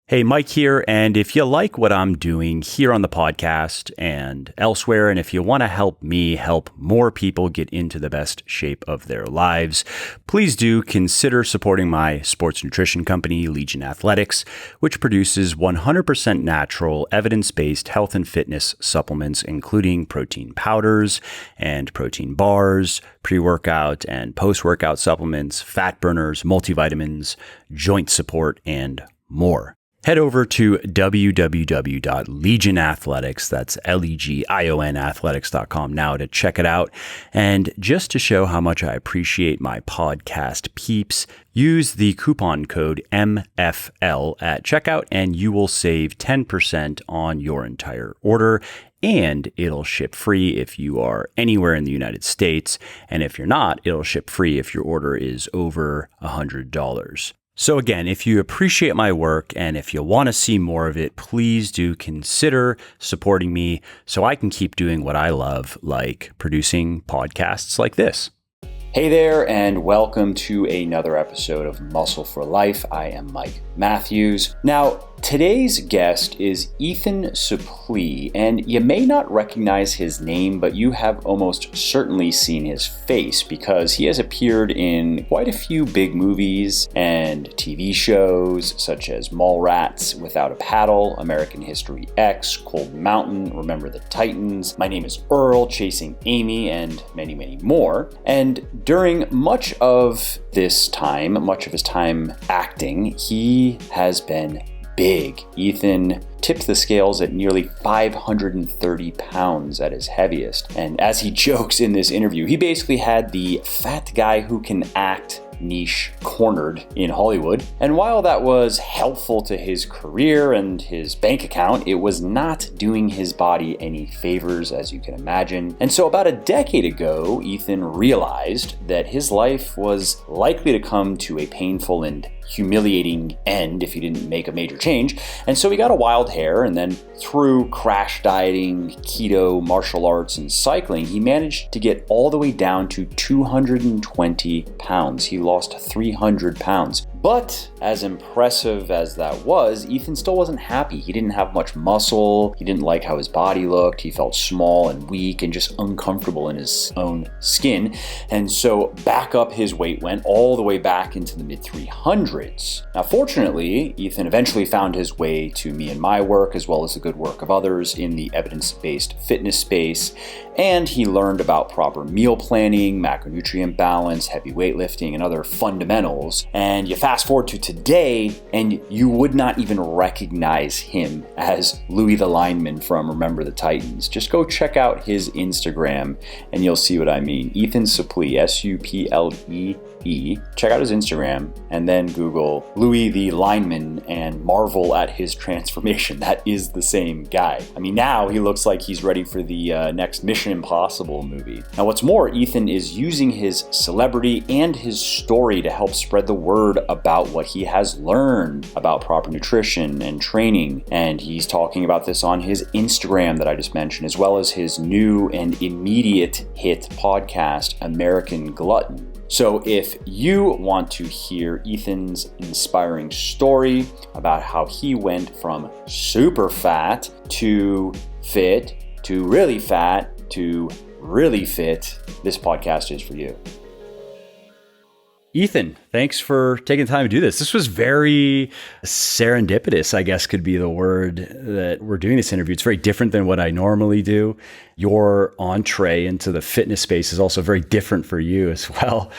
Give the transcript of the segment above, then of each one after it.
Hey, Mike here, and if you like what I'm doing here on the podcast and elsewhere, and if you want to help me help more people get into the best shape of their lives, please do consider supporting my sports nutrition company, Legion Athletics, which produces 100% natural, evidence-based health and fitness supplements, including protein powders and protein bars, pre-workout and post-workout supplements, fat burners, multivitamins, joint support, and more. Head over to www.legionathletics, that's Legion athletics.com now to check it out. And just to show how much I appreciate my podcast peeps, use the coupon code MFL at checkout and you will save 10% on your entire order. And it'll ship free if you are anywhere in the United States. And if you're not, it'll ship free if your order is over $100. So again, if you appreciate my work and if you want to see more of it, please do consider supporting me so I can keep doing what I love, like producing podcasts like this. Hey there, and welcome to another episode of Muscle for Life. I am Mike Matthews. Now, today's guest is Ethan Suplee, and you may not recognize his name, but you have almost certainly seen his face because he has appeared in quite a few big movies and TV shows such as Mallrats, Without a Paddle, American History X, Cold Mountain, Remember the Titans, My Name Is Earl, Chasing Amy, and many, many more. And during much of his time acting, he has been big. Ethan tipped the scales at nearly 530 pounds at his heaviest. And as he jokes in this interview, he basically had the fat guy who can act niche cornered in Hollywood. And while that was helpful to his career and his bank account, it was not doing his body any favors, as you can imagine. And so about a decade ago, Ethan realized that his life was likely to come to a painful and humiliating end if he didn't make a major change. And so he got a wild hair, and then through crash dieting, keto, martial arts, and cycling, he managed to get all the way down to 220 pounds. He lost 300 pounds. But as impressive as that was, Ethan still wasn't happy. He didn't have much muscle. He didn't like how his body looked. He felt small and weak and just uncomfortable in his own skin. And so back up his weight went all the way back into the mid 300s. Now, fortunately, Ethan eventually found his way to me and my work, as well as the good work of others in the evidence-based fitness space. And he learned about proper meal planning, macronutrient balance, heavy weightlifting, and other fundamentals. And you fast forward to today, and you would not even recognize him as Louis the lineman from Remember the Titans. Just go check out his Instagram, and you'll see what I mean. Ethan Suplee, Suplee. Check out his Instagram, and then Google Louis the lineman and marvel at his transformation. That is the same guy. I mean, now he looks like he's ready for the next Mission Impossible movie. Now, what's more, Ethan is using his celebrity and his story to help spread the word about what he has learned about proper nutrition and training. And he's talking about this on his Instagram that I just mentioned, as well as his new and immediate hit podcast, American Glutton. So if you want to hear Ethan's inspiring story about how he went from super fat to fit to really fat to really fit, this podcast is for you. Ethan, thanks for taking the time to do this. This was very serendipitous, I guess could be the word that we're doing this interview. It's very different than what I normally do. Your entree into the fitness space is also very different for you as well.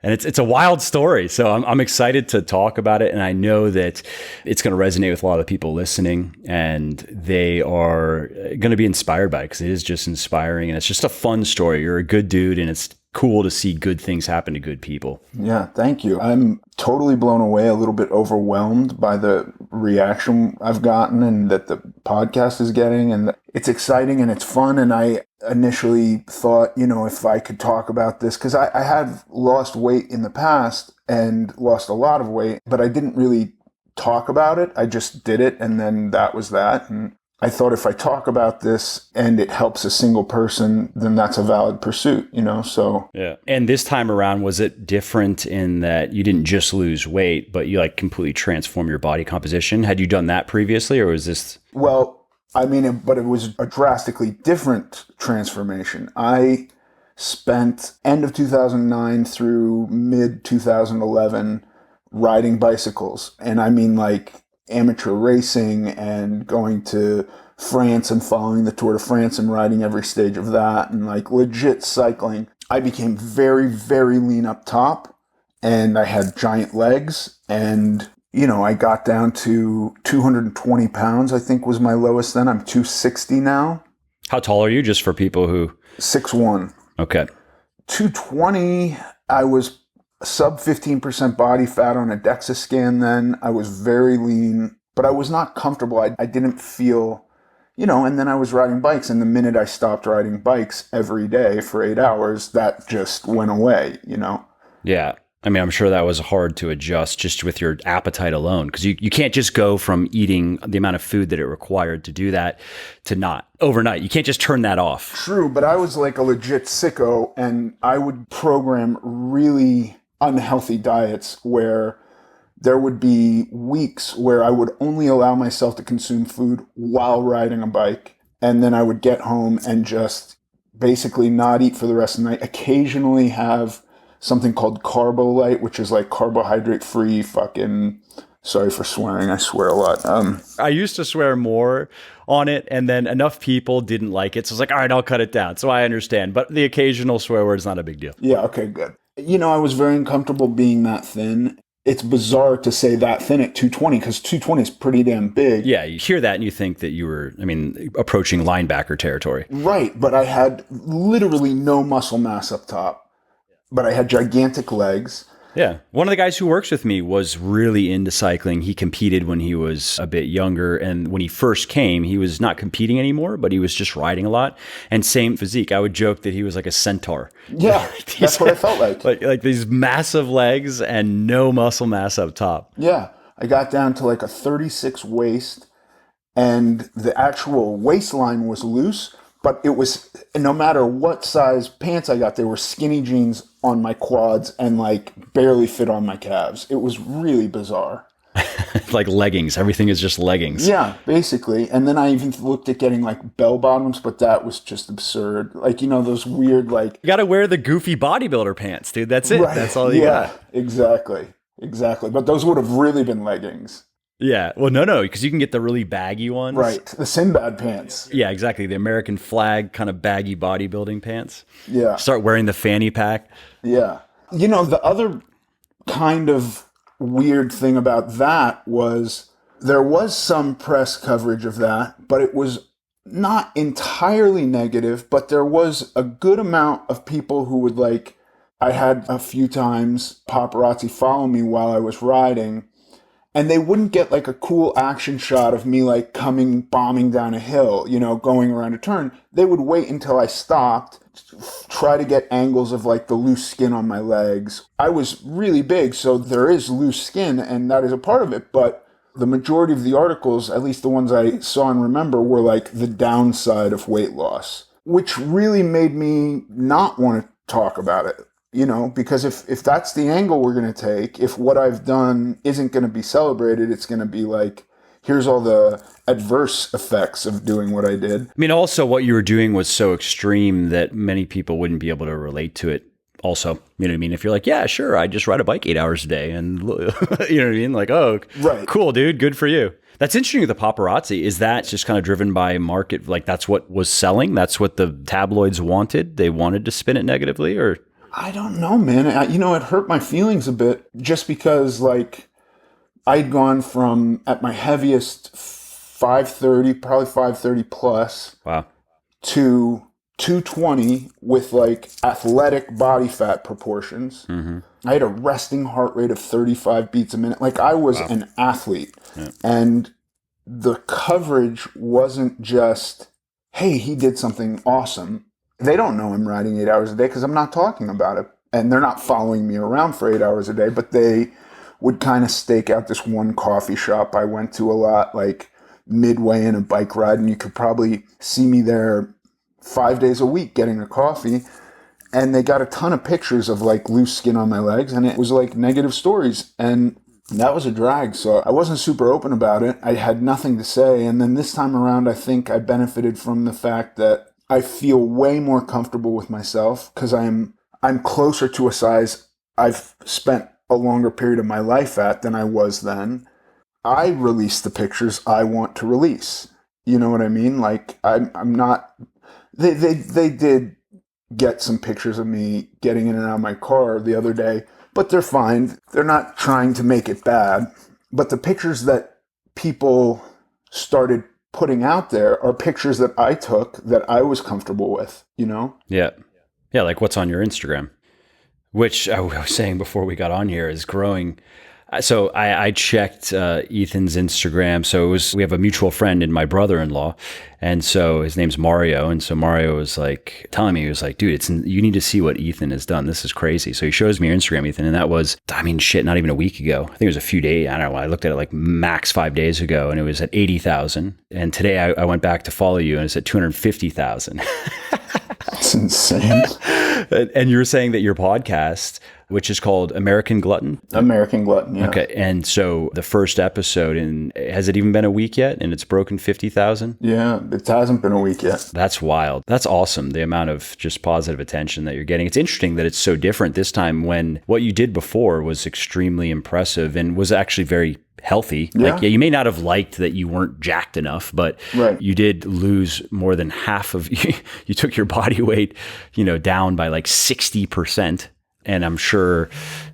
And it's a wild story. So I'm excited to talk about it. And I know that it's going to resonate with a lot of the people listening, and they are going to be inspired by it because it is just inspiring. And it's just a fun story. You're a good dude, and it's cool to see good things happen to good people. Yeah, thank you. I'm totally blown away, a little bit overwhelmed by the reaction I've gotten and that the podcast is getting. And it's exciting and it's fun. And I initially thought, if I could talk about this, because I have lost weight in the past and lost a lot of weight, but I didn't really talk about it. I just did it. And then that was that. And I thought if I talk about this and it helps a single person, then that's a valid pursuit, so. Yeah. And this time around, was it different in that you didn't just lose weight, but you like completely transform your body composition? Had you done that previously, or was this? Well, I mean, but it was a drastically different transformation. I spent end of 2009 through mid 2011 riding bicycles. And I mean like amateur racing and going to France and following the Tour de France and riding every stage of that and like legit cycling. I became very, very lean up top and I had giant legs and I got down to 220 pounds, I think was my lowest then. I'm 260 now. How tall are you, just for people who? 6'1". Okay. 220, I was sub 15% body fat on a DEXA scan then. I was very lean, but I was not comfortable. I didn't feel, and then I was riding bikes. And the minute I stopped riding bikes every day for 8 hours, that just went away, Yeah. I mean, I'm sure that was hard to adjust just with your appetite alone, because you can't just go from eating the amount of food that it required to do that to not overnight. You can't just turn that off. True, but I was like a legit sicko, and I would program really unhealthy diets where there would be weeks where I would only allow myself to consume food while riding a bike, and then I would get home and just basically not eat for the rest of the night, occasionally have something called Carbolite, which is like carbohydrate-free fucking, sorry for swearing, I swear a lot. I used to swear more on it, and then enough people didn't like it, so I was like, all right, I'll cut it down. So I understand, but the occasional swear word is not a big deal. Yeah, okay, good. I was very uncomfortable being that thin. It's bizarre to say that thin at 220, because 220 is pretty damn big. Yeah, you hear that and you think that you were, approaching linebacker territory. Right, but I had literally no muscle mass up top. But I had gigantic legs. Yeah. One of the guys who works with me was really into cycling. He competed when he was a bit younger. And when he first came, he was not competing anymore, but he was just riding a lot. And same physique. I would joke that he was like a centaur. Yeah, that's what I felt like. Like these massive legs and no muscle mass up top. Yeah. I got down to like a 36 waist and the actual waistline was loose. But it was, no matter what size pants I got, they were skinny jeans on my quads and like barely fit on my calves. It was really bizarre. Like leggings. Everything is just leggings. Yeah, basically. And then I even looked at getting like bell bottoms, but that was just absurd. Like, those weird like... You got to wear the goofy bodybuilder pants, dude. That's it. Right. That's all you got. Exactly. But those would have really been leggings. Yeah. Well, no, because you can get the really baggy ones. Right. The Sinbad pants. Yeah, exactly. The American flag kind of baggy bodybuilding pants. Yeah. Start wearing the fanny pack. Yeah. The other kind of weird thing about that was there was some press coverage of that, but it was not entirely negative, but there was a good amount of people who would like, I had a few times paparazzi follow me while I was riding. And they wouldn't get like a cool action shot of me like bombing down a hill, going around a turn. They would wait until I stopped, try to get angles of like the loose skin on my legs. I was really big, so there is loose skin and that is a part of it. But the majority of the articles, at least the ones I saw and remember, were like the downside of weight loss, which really made me not want to talk about it. Because if that's the angle we're going to take, if what I've done isn't going to be celebrated, it's going to be like, here's all the adverse effects of doing what I did. Also what you were doing was so extreme that many people wouldn't be able to relate to it. Also, you know what I mean? If you're like, yeah, sure, I just ride a bike 8 hours a day and you know what I mean? Like, oh, right. Cool, dude. Good for you. That's interesting with the paparazzi. Is that just kind of driven by market? Like that's what was selling? That's what the tabloids wanted? They wanted to spin it negatively or... I don't know, man. It hurt my feelings a bit just because, like, I'd gone from, at my heaviest, 530, probably 530 plus, wow, to 220 with, like, athletic body fat proportions. Mm-hmm. I had a resting heart rate of 35 beats a minute. Like, I was an athlete. Yeah. And the coverage wasn't just, hey, he did something awesome. They don't know I'm riding 8 hours a day because I'm not talking about it. And they're not following me around for 8 hours a day, but they would kind of stake out this one coffee shop I went to a lot, like midway in a bike ride, and you could probably see me there 5 days a week getting a coffee. And they got a ton of pictures of like loose skin on my legs, and it was like negative stories. And that was a drag. So I wasn't super open about it. I had nothing to say. And then this time around, I think I benefited from the fact that I feel way more comfortable with myself because I'm closer to a size I've spent a longer period of my life at than I was then. I release the pictures I want to release. You know what I mean? Like I'm not. They did get some pictures of me getting in and out of my car the other day, but they're fine. They're not trying to make it bad. But the pictures that people started putting out there are pictures that I took that I was comfortable with. You know? Yeah. Yeah. Like what's on your Instagram, which I was saying before we got on here is growing. So I checked Ethan's Instagram. So we have a mutual friend and my brother-in-law. And so his name's Mario. And so Mario was like telling me, he was like, dude, you need to see what Ethan has done. This is crazy. So he shows me your Instagram, Ethan. And that was, not even a week ago. I think it was a few days. I don't know. I looked at it like max 5 days ago and it was at 80,000. And today I went back to follow you and it's at 250,000. That's insane. And you were saying that your podcast, which is called American Glutton? American Glutton, yeah. Okay. And so the first episode, has it even been a week yet? And it's broken 50,000? Yeah, it hasn't been a week yet. That's wild. That's awesome. The amount of just positive attention that you're getting. It's interesting that it's so different this time when what you did before was extremely impressive and was actually very healthy. Yeah. Like, yeah, you may not have liked that you weren't jacked enough, but right. You did lose more than half of, you took your body weight, down by like 60%. And I'm sure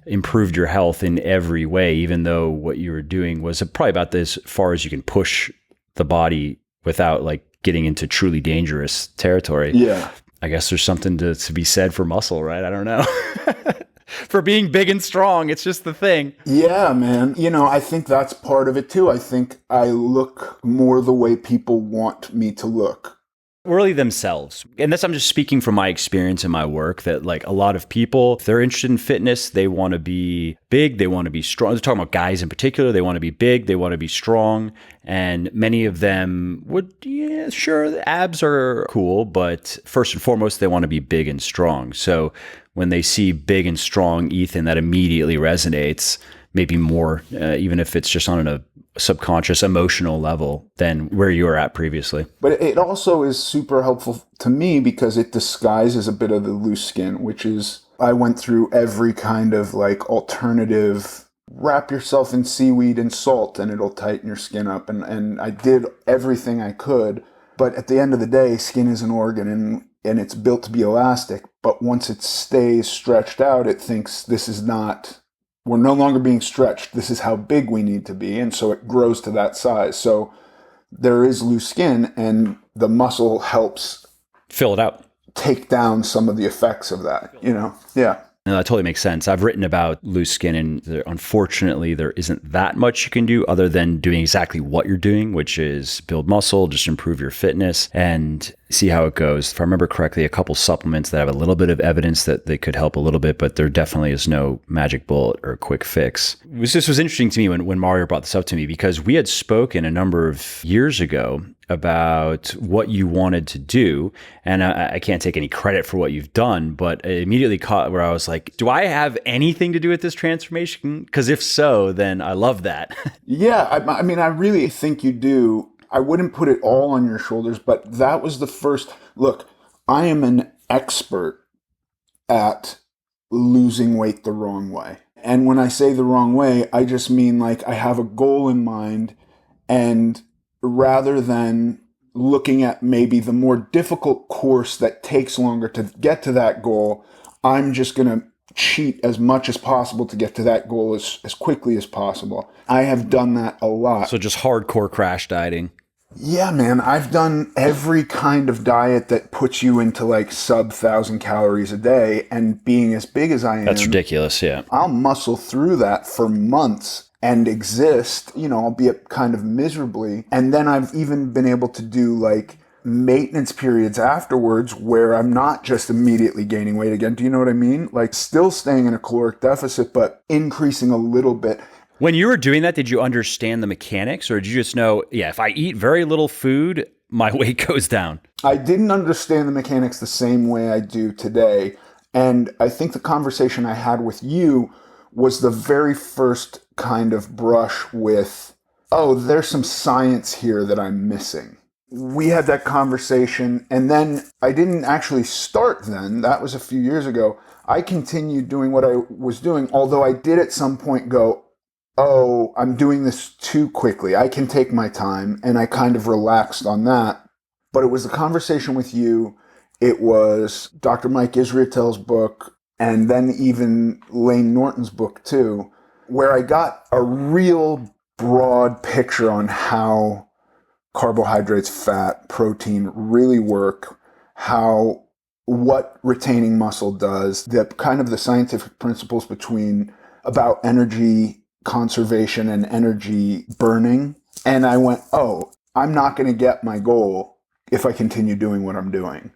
improved your health in every way, even though what you were doing was probably about as far as you can push the body without like getting into truly dangerous territory. Yeah. I guess there's something to be said for muscle, right? I don't know. For being big and strong. It's just the thing. Yeah, man. I think that's part of it too. I think I look more the way people want me to look. Really themselves. And I'm just speaking from my experience in my work that like a lot of people, if they're interested in fitness, they want to be big, they want to be strong. They're talking about guys in particular. They want to be big, they want to be strong. And many of them would, yeah, sure, the abs are cool, but first and foremost, they want to be big and strong. So when they see big and strong Ethan, that immediately resonates, maybe more, even if it's just on a subconscious emotional level than where you were at previously. But it also is super helpful to me because it disguises a bit of the loose skin, which is I went through every kind of like alternative, wrap yourself in seaweed and salt and it'll tighten your skin up. And I did everything I could. But at the end of the day, skin is an organ and it's built to be elastic. But once it stays stretched out, it thinks we're no longer being stretched. This is how big we need to be. And so it grows to that size. So there is loose skin and the muscle helps fill it out, take down some of the effects of that, Yeah. No, that totally makes sense. I've written about loose skin and unfortunately there isn't that much you can do other than doing exactly what you're doing, which is build muscle, just improve your fitness and see how it goes. If I remember correctly, a couple supplements that have a little bit of evidence that they could help a little bit, but there definitely is no magic bullet or quick fix. This was interesting to me when Mario brought this up to me because we had spoken a number of years ago about what you wanted to do. And I can't take any credit for what you've done, but it immediately caught where I was like, do I have anything to do with this transformation? Because if so, then I love that. Yeah, I mean, I really think you do. I wouldn't put it all on your shoulders, but that was the first. Look, I am an expert at losing weight the wrong way. And when I say the wrong way, I just mean like I have a goal in mind and rather than looking at maybe the more difficult course that takes longer to get to that goal, I'm just going to cheat as much as possible to get to that goal as quickly as possible. I have done that a lot. So just hardcore crash dieting. Yeah, man. I've done every kind of diet that puts you into like sub 1,000 calories a day, and being as big as I am. That's ridiculous, yeah. I'll muscle through that for months and exist, albeit kind of miserably. And then I've even been able to do like maintenance periods afterwards where I'm not just immediately gaining weight again. Do you know what I mean? Like still staying in a caloric deficit, but increasing a little bit. When you were doing that, did you understand the mechanics, or did you just know, yeah, if I eat very little food, my weight goes down? I didn't understand the mechanics the same way I do today. And I think the conversation I had with you was the very first kind of brush with, oh, there's some science here that I'm missing. We had that conversation, and then I didn't actually start then. That was a few years ago. I continued doing what I was doing, although I did at some point go, oh, I'm doing this too quickly. I can take my time, and I kind of relaxed on that. But it was the conversation with you. It was Dr. Mike Israetel's book, and then even Lane Norton's book too, where I got a real broad picture on how carbohydrates, fat, protein really work, what retaining muscle does, the kind of the scientific principles about energy conservation and energy burning. And I went, oh, I'm not going to get my goal if I continue doing what I'm doing.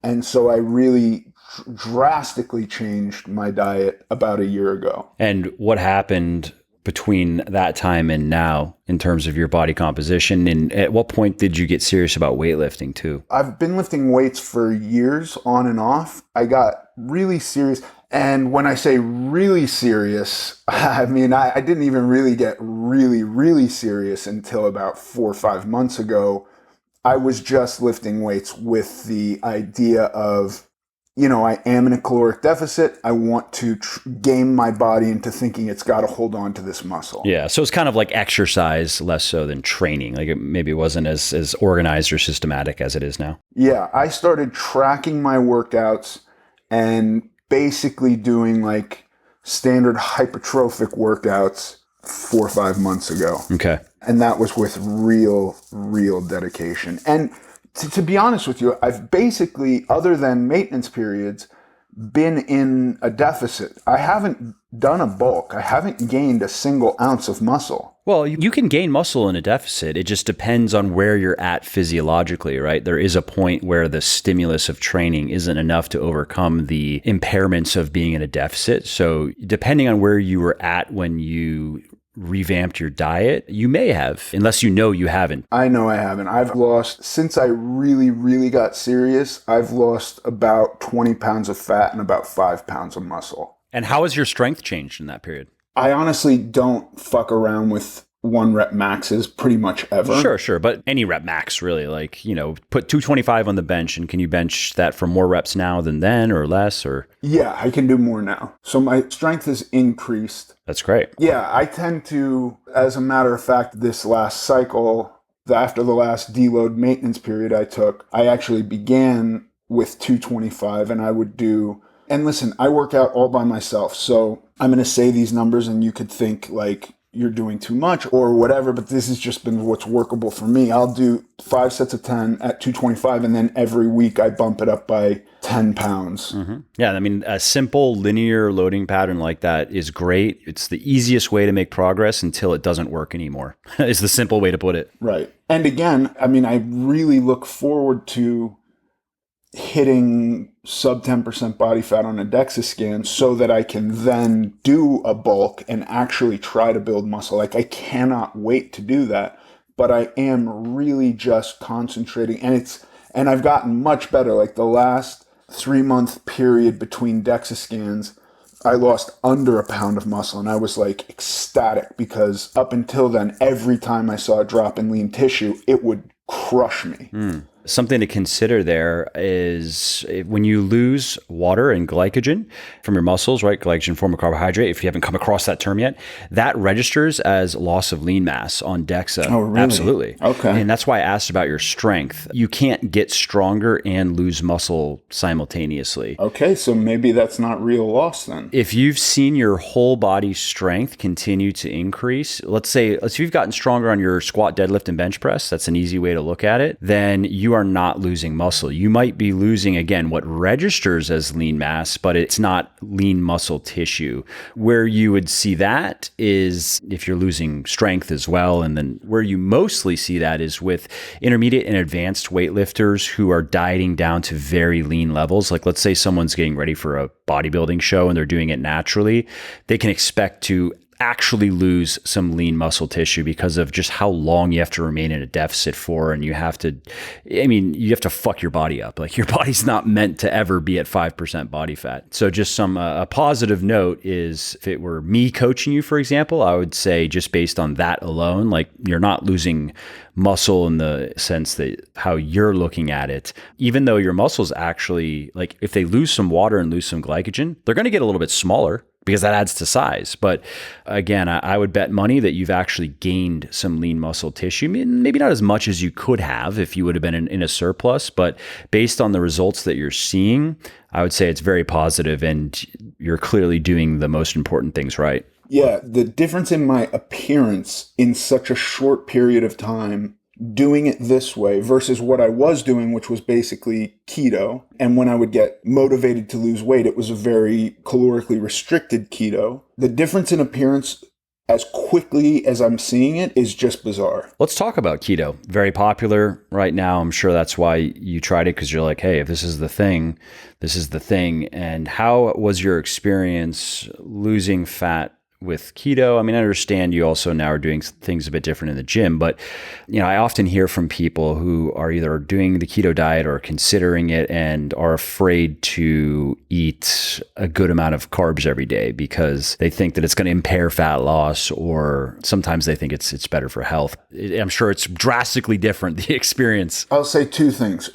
And so I really drastically changed my diet about a year ago. And what happened between that time and now in terms of your body composition? And at what point did you get serious about weightlifting too? I've been lifting weights for years on and off. I got really serious. And when I say really serious, I mean, I didn't even really get really, really serious until about 4 or 5 months ago. I was just lifting weights with the idea of, I am in a caloric deficit. I want to game my body into thinking it's got to hold on to this muscle. Yeah. So it's kind of like exercise less so than training. Like maybe it wasn't as organized or systematic as it is now. Yeah. I started tracking my workouts and basically doing like standard hypertrophic workouts 4 or 5 months ago. Okay. And that was with real dedication. And to be honest with you, I've basically, other than maintenance periods, been in a deficit. I haven't done a bulk. I haven't gained a single ounce of muscle. Well, you can gain muscle in a deficit. It just depends on where you're at physiologically, right? There is a point where the stimulus of training isn't enough to overcome the impairments of being in a deficit. So depending on where you were at when you revamped your diet, you may have, unless you haven't. I know I haven't. I've lost, since I really got serious, I've lost about 20 pounds of fat and about 5 pounds of muscle. And how has your strength changed in that period? I honestly don't fuck around with 1 rep maxes pretty much ever. Sure. But any rep max, really, like, put 225 on the bench, and can you bench that for more reps now than then or less? Or yeah, I can do more now. So my strength has increased. That's great. Yeah, I tend to, as a matter of fact, this last cycle, after the last deload maintenance period I took, I actually began with 225, and I would do, and listen, I work out all by myself. So I'm going to say these numbers and you could think like, you're doing too much or whatever, but this has just been what's workable for me. I'll do 5 sets of 10 at 225, and then every week I bump it up by 10 pounds. Mm-hmm. Yeah, I mean, a simple linear loading pattern like that is great. It's the easiest way to make progress until it doesn't work anymore, is the simple way to put it. Right. And again, I mean, I really look forward to hitting sub 10% body fat on a DEXA scan so that I can then do a bulk and actually try to build muscle. Like, I cannot wait to do that, but I am really just concentrating, and I've gotten much better. Like the last 3-month period between DEXA scans, I lost under a pound of muscle, and I was like ecstatic because up until then, every time I saw a drop in lean tissue, it would crush me. Something to consider there is when you lose water and glycogen from your muscles, right? Glycogen, form of carbohydrate. If you haven't come across that term yet, that registers as loss of lean mass on DEXA. Oh, really? Absolutely. Okay. And that's why I asked about your strength. You can't get stronger and lose muscle simultaneously. Okay, so maybe that's not real loss then. If you've seen your whole body strength continue to increase, let's say you've gotten stronger on your squat, deadlift, and bench press, that's an easy way to look at it, then you are not losing muscle. You might be losing, again, what registers as lean mass, but it's not lean muscle tissue. Where you would see that is if you're losing strength as well. And then where you mostly see that is with intermediate and advanced weightlifters who are dieting down to very lean levels. Like, let's say someone's getting ready for a bodybuilding show and they're doing it naturally. They can expect to actually lose some lean muscle tissue because of just how long you have to remain in a deficit for. And you have to fuck your body up. Like, your body's not meant to ever be at 5% body fat. So just a positive note is, if it were me coaching you, for example, I would say, just based on that alone, like, you're not losing muscle in the sense that how you're looking at it, even though your muscles actually, like, if they lose some water and lose some glycogen, they're going to get a little bit smaller because that adds to size. But again, I would bet money that you've actually gained some lean muscle tissue. Maybe not as much as you could have if you would have been in a surplus, but based on the results that you're seeing, I would say it's very positive, and you're clearly doing the most important things right. Yeah, the difference in my appearance in such a short period of time, doing it this way versus what I was doing, which was basically keto. And when I would get motivated to lose weight, it was a very calorically restricted keto. The difference in appearance as quickly as I'm seeing it is just bizarre. Let's talk about keto. Very popular right now. I'm sure that's why you tried it, because you're like, hey, if this is the thing, this is the thing. And how was your experience losing fat with keto? I mean, I understand you also now are doing things a bit different in the gym, but I often hear from people who are either doing the keto diet or considering it and are afraid to eat a good amount of carbs every day because they think that it's going to impair fat loss, or sometimes they think it's better for health. I'm sure it's drastically different, the experience. I'll say two things.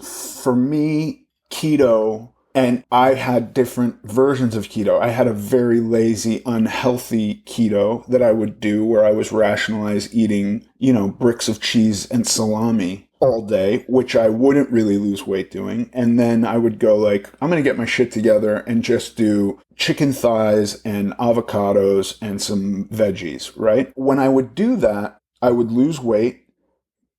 For me, keto, and I had different versions of keto. I had a very lazy, unhealthy keto that I would do where I was rationalize eating, bricks of cheese and salami all day, which I wouldn't really lose weight doing. And then I would go like, I'm going to get my shit together and just do chicken thighs and avocados and some veggies, right? When I would do that, I would lose weight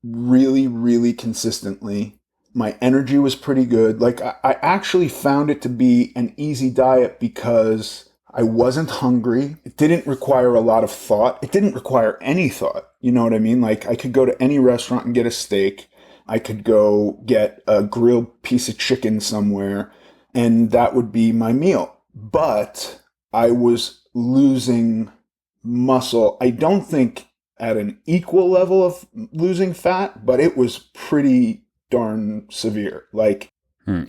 really, really consistently. My energy was pretty good. Like, I actually found it to be an easy diet because I wasn't hungry. It didn't require a lot of thought. It didn't require any thought. You know what I mean? Like, I could go to any restaurant and get a steak. I could go get a grilled piece of chicken somewhere, and that would be my meal. But I was losing muscle. I don't think at an equal level of losing fat, but it was pretty darn severe. Like,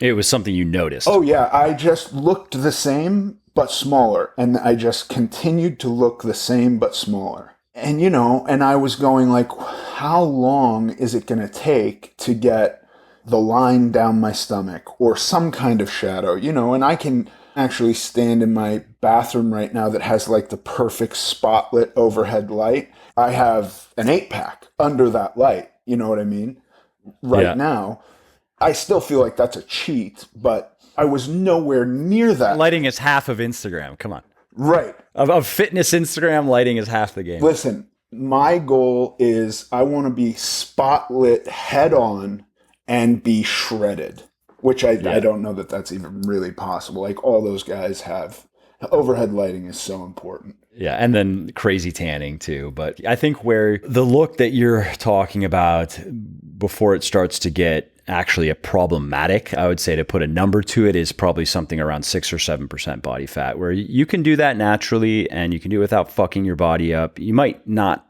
it was something you noticed. Oh yeah, I just looked the same but smaller, and I just continued to look the same but smaller. And and I was going like, how long is it going to take to get the line down my stomach or some kind of shadow, and I can actually stand in my bathroom right now that has like the perfect spotlit overhead light. I have an 8-pack under that light, you know what I mean? Right now, I still feel like that's a cheat, but I was nowhere near that. Lighting is half of Instagram. Come on. Right. Of fitness Instagram, lighting is half the game. Listen, my goal is I want to be spotlit head on and be shredded, which I don't know that that's even really possible. Like, all those guys have. Overhead lighting is so important. Yeah, and then crazy tanning too. But I think where the look that you're talking about, before it starts to get actually a problematic, I would say, to put a number to it, is probably something around 6 or 7% body fat, where you can do that naturally and you can do it without fucking your body up. You might not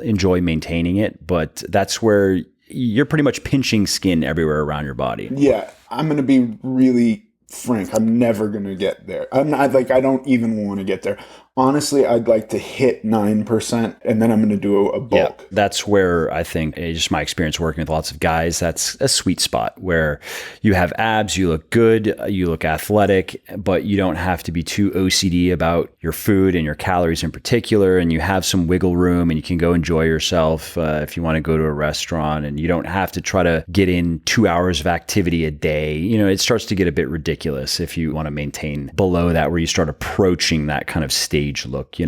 enjoy maintaining it, but that's where you're pretty much pinching skin everywhere around your body. Yeah, I'm going to be really frank. I'm never going to get there. I don't even want to get there. Honestly, I'd like to hit 9%, and then I'm going to do a bulk. Yeah, that's where I think, just my experience working with lots of guys, that's a sweet spot where you have abs, you look good, you look athletic, but you don't have to be too OCD about your food and your calories in particular, and you have some wiggle room and you can go enjoy yourself if you want to go to a restaurant, and you don't have to try to get in 2 hours of activity a day. It starts to get a bit ridiculous if you want to maintain below that, where you start approaching that kind of stage look,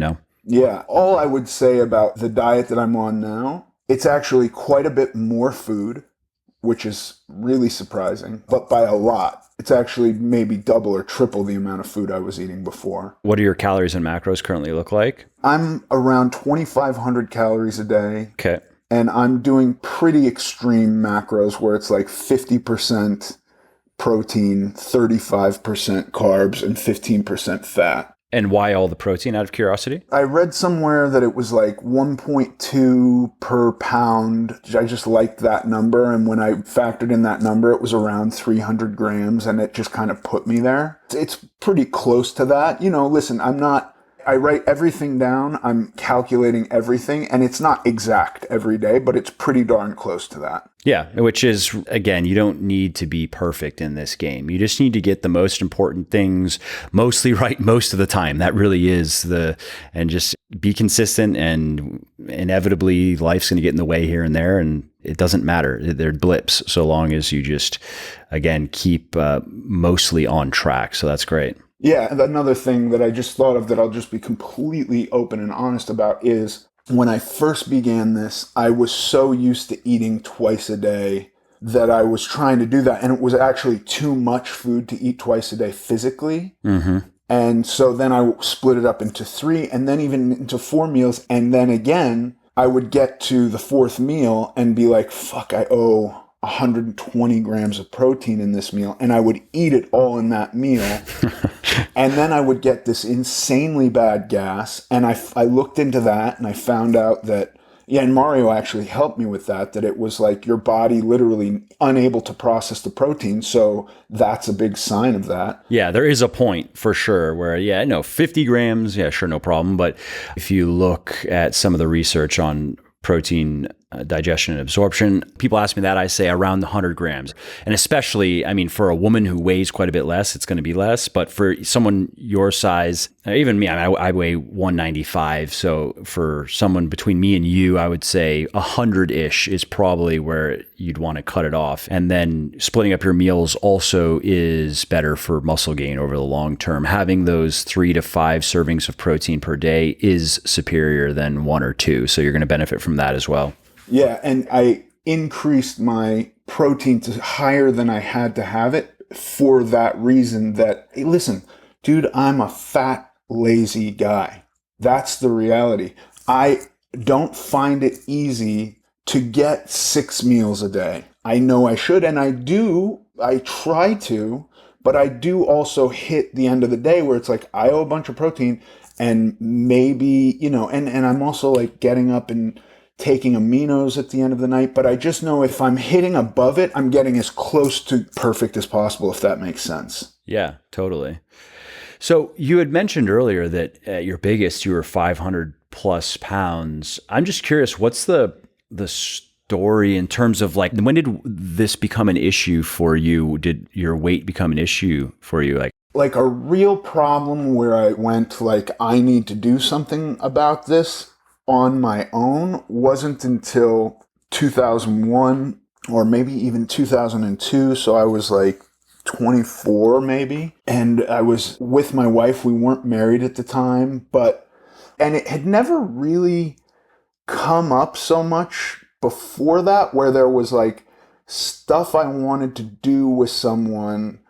Yeah. All I would say about the diet that I'm on now, it's actually quite a bit more food, which is really surprising, but by a lot. It's actually maybe double or triple the amount of food I was eating before. What do your calories and macros currently look like? I'm around 2,500 calories a day. Okay. And I'm doing pretty extreme macros where it's like 50% protein, 35% carbs, and 15% fat. And why all the protein, out of curiosity? I read somewhere that it was like 1.2 per pound. I just liked that number. And when I factored in that number, it was around 300 grams. And it just kind of put me there. It's pretty close to that. Listen, I write everything down. I'm calculating everything. And it's not exact every day, but it's pretty darn close to that. Yeah, which is, again, you don't need to be perfect in this game. You just need to get the most important things mostly right most of the time. That really is and just be consistent, and inevitably life's going to get in the way here and there, and it doesn't matter. They're blips so long as you just, again, keep mostly on track. So that's great. Yeah, and another thing that I just thought of that I'll just be completely open and honest about is when I first began this, I was so used to eating twice a day that I was trying to do that. And it was actually too much food to eat twice a day physically. Mm-hmm. And so then I split it up into 3 and then even into 4 meals. And then again, I would get to the 4th meal and be like, fuck, I owe 120 grams of protein in this meal. And I would eat it all in that meal. And then I would get this insanely bad gas. And I looked into that and I found out that, and Mario actually helped me with that it was like your body literally unable to process the protein. So that's a big sign of that. Yeah, there is a point for sure where, 50 grams, yeah, sure, no problem. But if you look at some of the research on protein digestion and absorption, people ask me that, I say around 100 grams. And especially, for a woman who weighs quite a bit less, it's going to be less. But for someone your size, even me, I weigh 195. So for someone between me and you, I would say 100-ish is probably where you'd want to cut it off. And then splitting up your meals also is better for muscle gain over the long term. Having those 3 to 5 servings of protein per day is superior than 1 or 2. So you're going to benefit from that as well. Yeah, and I increased my protein to higher than I had to have it for that reason that, hey, listen, dude, I'm a fat, lazy guy. That's the reality. I don't find it easy to get 6 meals a day. I know I should, and I do. I try to, but I do also hit the end of the day where it's like, I owe a bunch of protein, and maybe, and I'm also like getting up and taking aminos at the end of the night, but I just know if I'm hitting above it, I'm getting as close to perfect as possible, if that makes sense. Yeah, totally. So you had mentioned earlier that at your biggest, you were 500 plus pounds. I'm just curious, what's the story in terms of like, when did this become an issue for you? Did your weight become an issue for you? Like a real problem where I went like, I need to do something about this on my own wasn't until 2001 or maybe even 2002. So I was like 24 maybe. And I was with my wife. We weren't married at the time, and it had never really come up so much before that, where there was like stuff I wanted to do with someone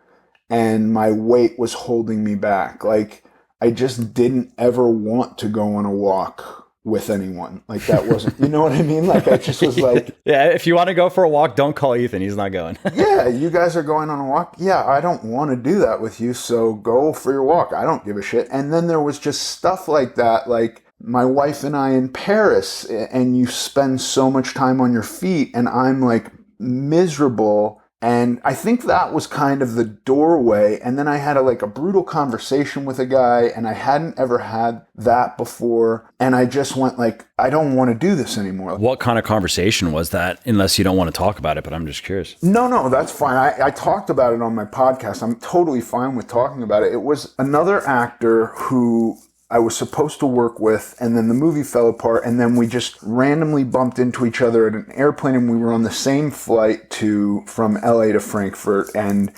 and my weight was holding me back. Like I just didn't ever want to go on a walk with anyone. Like that wasn't, you know what I mean? Like I just was like, yeah, if you want to go for a walk, don't call Ethan. He's not going. Yeah, you guys are going on a walk. Yeah, I don't want to do that with you. So go for your walk. I don't give a shit. And then there was just stuff like that. Like my wife and I in Paris, and you spend so much time on your feet and I'm like miserable. And I think that was kind of the doorway. And then I had a brutal conversation with a guy, and I hadn't ever had that before. And I just went like, I don't want to do this anymore. What kind of conversation was that? Unless you don't want to talk about it, but I'm just curious. No, that's fine. I talked about it on my podcast. I'm totally fine with talking about it. It was another actor who I was supposed to work with, and then the movie fell apart, and then we just randomly bumped into each other at an airplane, and we were on the same flight from LA to Frankfurt, and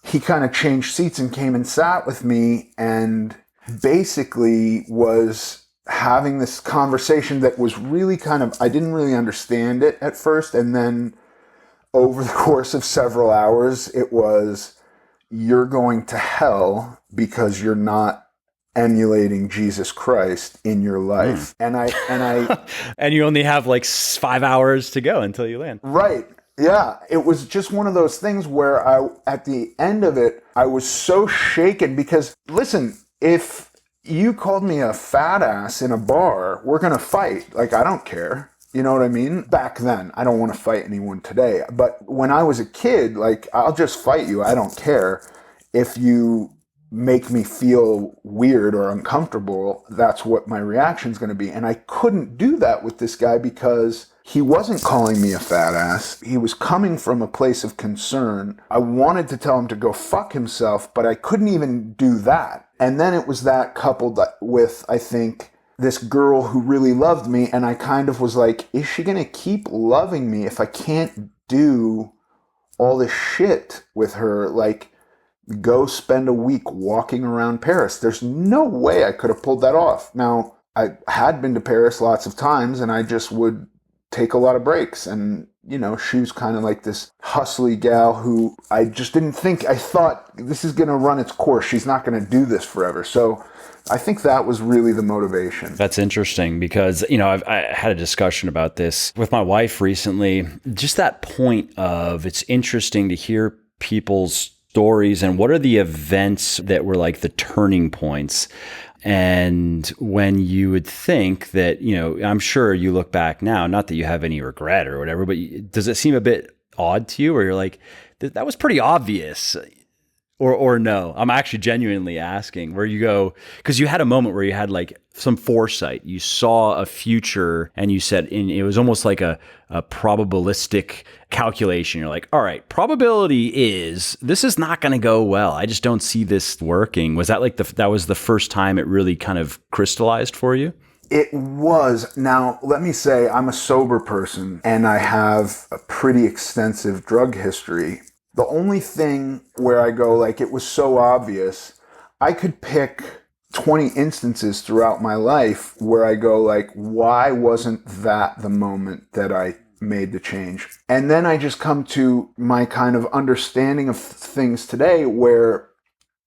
he kind of changed seats and came and sat with me, and basically was having this conversation that was really I didn't really understand it at first, and then over the course of several hours, it was, you're going to hell because you're not emulating Jesus Christ in your life. And I and you only have 5 hours to go until you land. Right. Yeah. It was just one of those things where at the end of it, I was so shaken because listen, if you called me a fat ass in a bar. We're going to fight. Like, I don't care. You know what I mean? Back then, I don't want to fight anyone today. But when I was a kid, like, I'll just fight you. I don't care. If you make me feel weird or uncomfortable, that's what my reaction's going to be. And I couldn't do that with this guy because he wasn't calling me a fat ass. He was coming from a place of concern. I wanted to tell him to go fuck himself, but I couldn't even do that. And then it was that coupled with, I think, this girl who really loved me. And I kind of was like, is she going to keep loving me if I can't do all this shit with her? Like, go spend a week walking around Paris. There's no way I could have pulled that off. Now, I had been to Paris lots of times, and I just would take a lot of breaks. And, you know, she was kind of like this hustly gal who I just didn't think, I thought this is going to run its course. She's not going to do this forever. So I think that was really the motivation. That's interesting because, you know, I had a discussion about this with my wife recently. Just that point of it's interesting to hear people's stories and what are the events that were like the turning points. And when you would think that, you know, I'm sure you look back now, not that you have any regret or whatever, but does it seem a bit odd to you where you're like, that was pretty obvious? Or no? I'm actually genuinely asking where you go, because you had a moment where you had like some foresight. You saw a future and you said, it was almost like a probabilistic calculation. You're like, all right, probability is this is not going to go well. I just don't see this working. Was that like that was the first time it really kind of crystallized for you? It was. Now, let me say I'm a sober person and I have a pretty extensive drug history. The only thing where I go, like, it was so obvious, I could pick 20 instances throughout my life where I go, like, why wasn't that the moment that I made the change? And then I just come to my kind of understanding of things today where,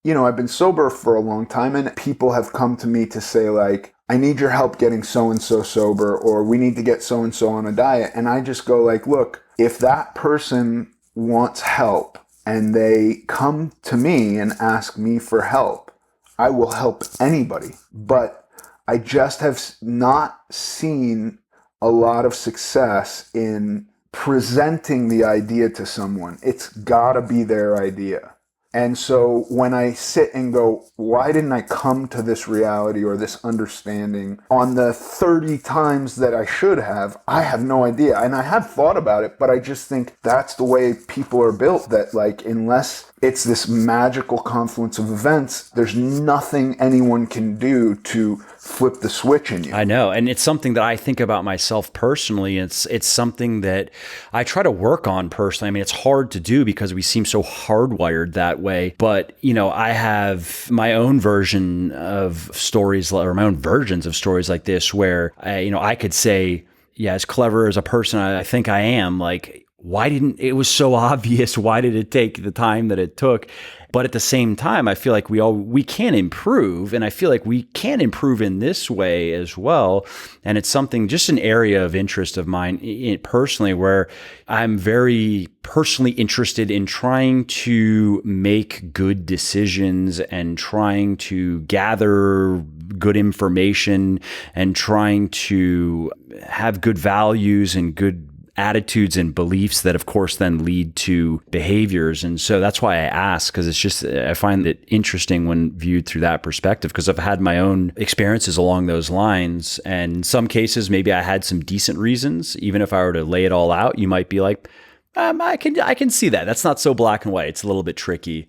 you know, I've been sober for a long time and people have come to me to say, like, I need your help getting so-and-so sober, or we need to get so-and-so on a diet. And I just go, like, look, if that person wants help and they come to me and ask me for help, I will help anybody. But I just have not seen a lot of success in presenting the idea to someone. It's gotta be their idea. And so when I sit and go, why didn't I come to this reality or this understanding on the 30 times that I should have? I have no idea. And I have thought about it, but I just think that's the way people are built, that like, unless it's this magical confluence of events, there's nothing anyone can do to flip the switch in you. I know. And it's something that I think about myself personally. It's something that I try to work on personally. I mean, it's hard to do because we seem so hardwired that way. But, you know, I have my own version of stories, or my own versions of stories like this, where I could say, yeah, as clever as a person I think I am, like, it was so obvious. Why did it take the time that it took? But at the same time, I feel like we can improve, and I feel like we can improve in this way as well. And it's something, just an area of interest of mine personally, where I'm very personally interested in trying to make good decisions and trying to gather good information and trying to have good values and good attitudes and beliefs that of course then lead to behaviors. And so that's why I ask, because it's just, I find it interesting when viewed through that perspective, because I've had my own experiences along those lines. And in some cases, maybe I had some decent reasons. Even if I were to lay it all out, you might be like, I can see that. That's not so black and white. It's a little bit tricky.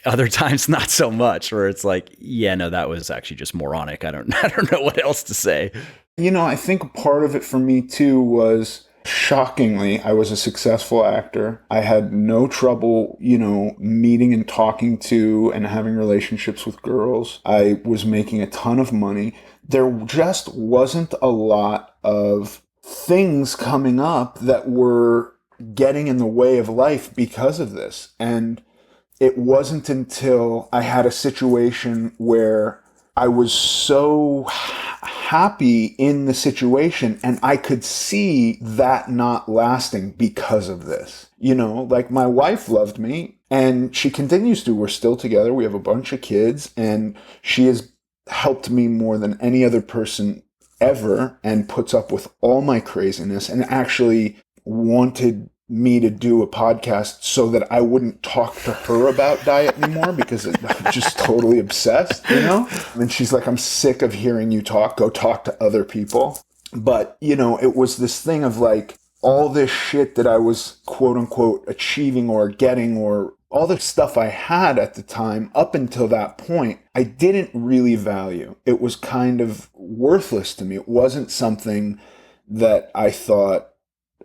Other times, not so much, where it's like, yeah, no, that was actually just moronic. I don't know what else to say. You know, I think part of it for me too was, shockingly, I was a successful actor. I had no trouble, meeting and talking to and having relationships with girls. I was making a ton of money. There just wasn't a lot of things coming up that were getting in the way of life because of this. And it wasn't until I had a situation where I was so happy in the situation and I could see that not lasting because of this. Like, my wife loved me and she continues to. We're still together. We have a bunch of kids and she is helped me more than any other person ever and puts up with all my craziness and actually wanted me to do a podcast so that I wouldn't talk to her about diet anymore because I'm just totally obsessed, you know? And she's like, I'm sick of hearing you talk. Go talk to other people. But, you know, it was this thing of like all this shit that I was quote unquote achieving or getting, or all the stuff I had at the time up until that point, I didn't really value. It was kind of worthless to me. It wasn't something that I thought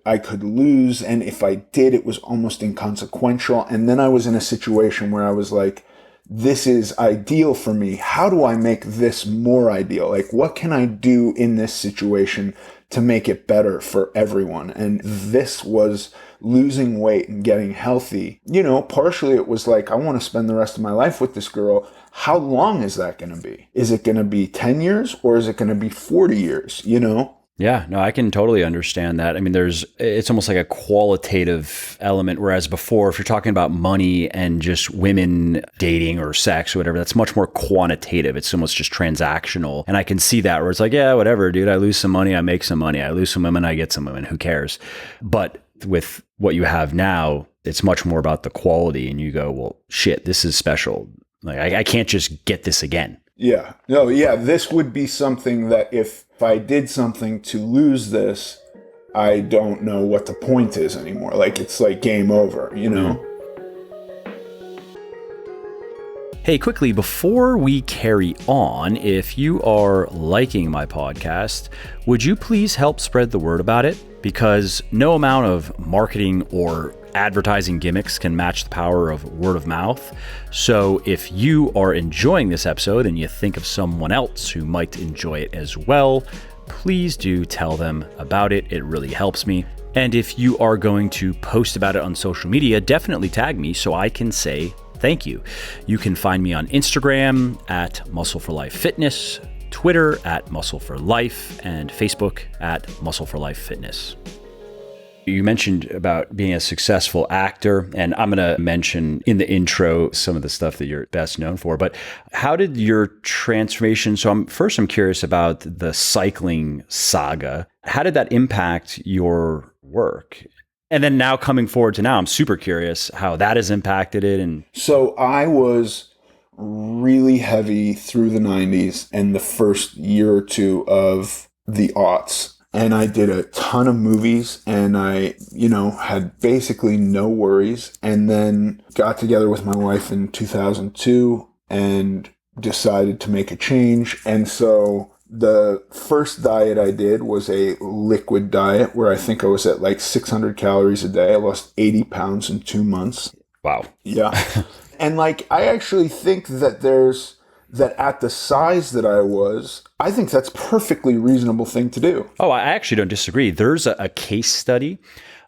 I could lose. And if I did, it was almost inconsequential. And then I was in a situation where I was like, this is ideal for me. How do I make this more ideal? Like, what can I do in this situation to make it better for everyone? And this was losing weight and getting healthy. You know, partially it was like, I want to spend the rest of my life with this girl. How long is that going to be? Is it going to be 10 years or is it going to be 40 years? You know? Yeah, no, I can totally understand that. I mean, it's almost like a qualitative element, whereas before, if you're talking about money and just women dating or sex or whatever, that's much more quantitative. It's almost just transactional. And I can see that where it's like, yeah, whatever, dude, I lose some money, I make some money. I lose some women, I get some women. Who cares? But with what you have now, it's much more about the quality. And you go, well, shit, this is special. Like, I can't just get this again. Yeah. No, yeah. This would be something that if I did something to lose this, I don't know what the point is anymore. Like, it's like game over, you know? Hey, quickly, before we carry on, if you are liking my podcast, would you please help spread the word about it? Because no amount of marketing or advertising gimmicks can match the power of word of mouth. So if you are enjoying this episode and you think of someone else who might enjoy it as well, please do tell them about it. It really helps me. And if you are going to post about it on social media, definitely tag me so I can say thank you. You can find me on Instagram at Muscle for Life Fitness, Twitter at Muscle for Life, and Facebook at Muscle for Life Fitness. You mentioned about being a successful actor, and I'm going to mention in the intro some of the stuff that you're best known for, but how did your transformation, so I'm curious about the cycling saga. How did that impact your work? And then now coming forward to now, I'm super curious how that has impacted it. And so I was really heavy through the 90s and the first year or two of the aughts. And I did a ton of movies and I, you know, had basically no worries. And then got together with my wife in 2002 and decided to make a change. And so the first diet I did was a liquid diet where I think I was at like 600 calories a day. I lost 80 pounds in 2 months. Wow. Yeah. And like, I actually think that that at the size that I was, I think that's a perfectly reasonable thing to do. Oh, I actually don't disagree. There's a case study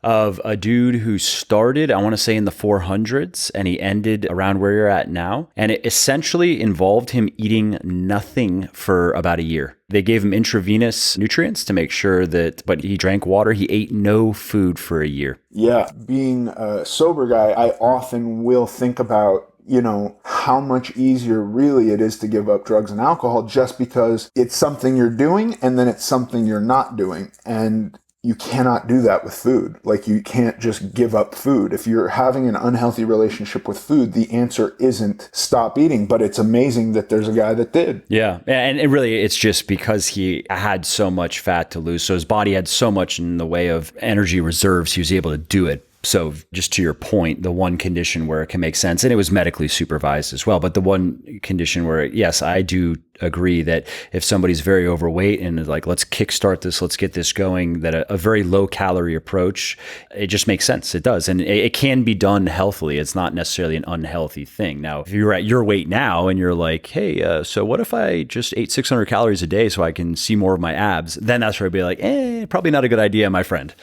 of a dude who started, I want to say in the 400s, and he ended around where you're at now. And it essentially involved him eating nothing for about a year. They gave him intravenous nutrients to make sure but he drank water. He ate no food for a year. Yeah. Being a sober guy, I often will think about, you know, how much easier really it is to give up drugs and alcohol just because it's something you're doing and then it's something you're not doing. And you cannot do that with food. Like, you can't just give up food. If you're having an unhealthy relationship with food, the answer isn't stop eating, but it's amazing that there's a guy that did. Yeah. And it really, it's just because he had so much fat to lose. So his body had so much in the way of energy reserves, he was able to do it. So just to your point, the one condition where it can make sense, and it was medically supervised as well, but the one condition where, yes, I do agree that if somebody's very overweight and like, let's kickstart this, let's get this going, that a very low calorie approach, it just makes sense. It does. And it can be done healthily. It's not necessarily an unhealthy thing. Now, if you're at your weight now and you're like, hey, so what if I just ate 600 calories a day so I can see more of my abs? Then that's where I'd be like, probably not a good idea, my friend.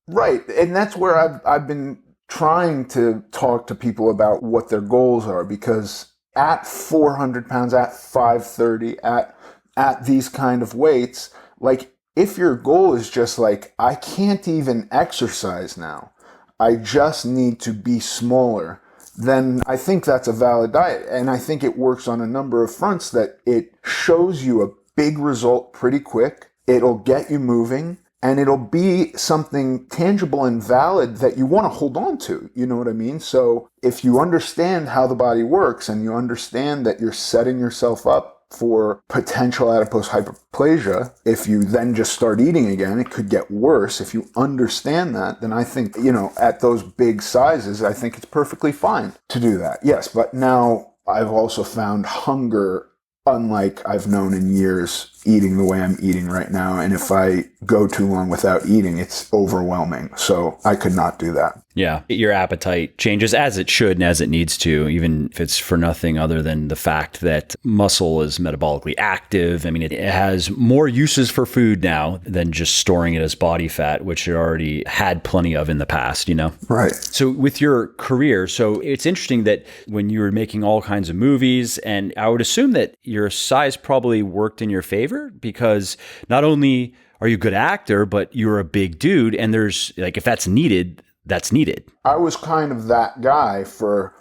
Right. And that's where I've been trying to talk to people about what their goals are, because at 400 pounds, at 530, at these kind of weights, like, if your goal is just like, I can't even exercise now, I just need to be smaller, then I think that's a valid diet. And I think it works on a number of fronts, that it shows you a big result pretty quick. It'll get you moving, and it'll be something tangible and valid that you want to hold on to. You know what I mean? So if you understand how the body works and you understand that you're setting yourself up for potential adipose hyperplasia, if you then just start eating again, it could get worse. If you understand that, then I think, at those big sizes, I think it's perfectly fine to do that. Yes, but now I've also found hunger unlike I've known in years, eating the way I'm eating right now. And if I go too long without eating, it's overwhelming. So I could not do that. Yeah. Your appetite changes as it should and as it needs to, even if it's for nothing other than the fact that muscle is metabolically active. I mean, it has more uses for food now than just storing it as body fat, which it already had plenty of in the past, Right. So with your career, so it's interesting that when you were making all kinds of movies, and I would assume that your size probably worked in your favor, because not only are you a good actor, but you're a big dude, and there's if that's needed, that's needed. I was kind of that guy for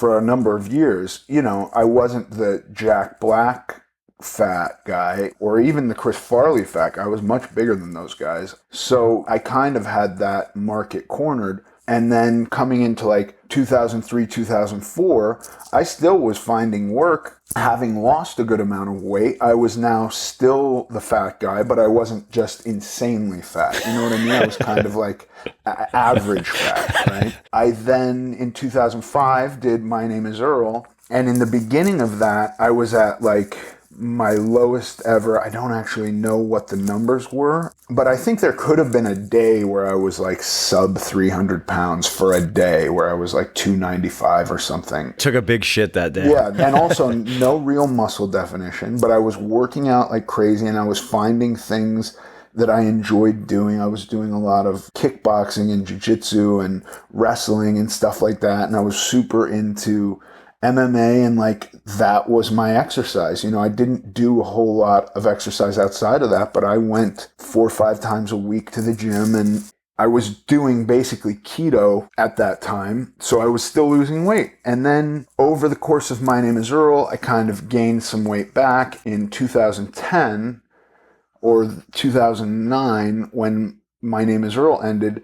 a number of years. I wasn't the Jack Black fat guy or even the Chris Farley fat guy. I was much bigger than those guys. So I kind of had that market cornered. And then coming into 2003, 2004, I still was finding work. Having lost a good amount of weight, I was now still the fat guy, but I wasn't just insanely fat. You know what I mean? I was kind of average fat, right? I then, in 2005, did My Name Is Earl. And in the beginning of that, I was at my lowest ever. I don't actually know what the numbers were, but I think there could have been a day where I was sub 300 pounds for a day, where I was 295 or something. Took a big shit that day. Yeah. And also no real muscle definition, but I was working out like crazy, and I was finding things that I enjoyed doing. I was doing a lot of kickboxing and jiu-jitsu and wrestling and stuff like that. And I was super into MMA, and that was my exercise. I didn't do a whole lot of exercise outside of that, but I went 4 or 5 times a week to the gym, and I was doing basically keto at that time. So I was still losing weight. And then over the course of My Name Is Earl, I kind of gained some weight back in 2010 or 2009 when My Name Is Earl ended.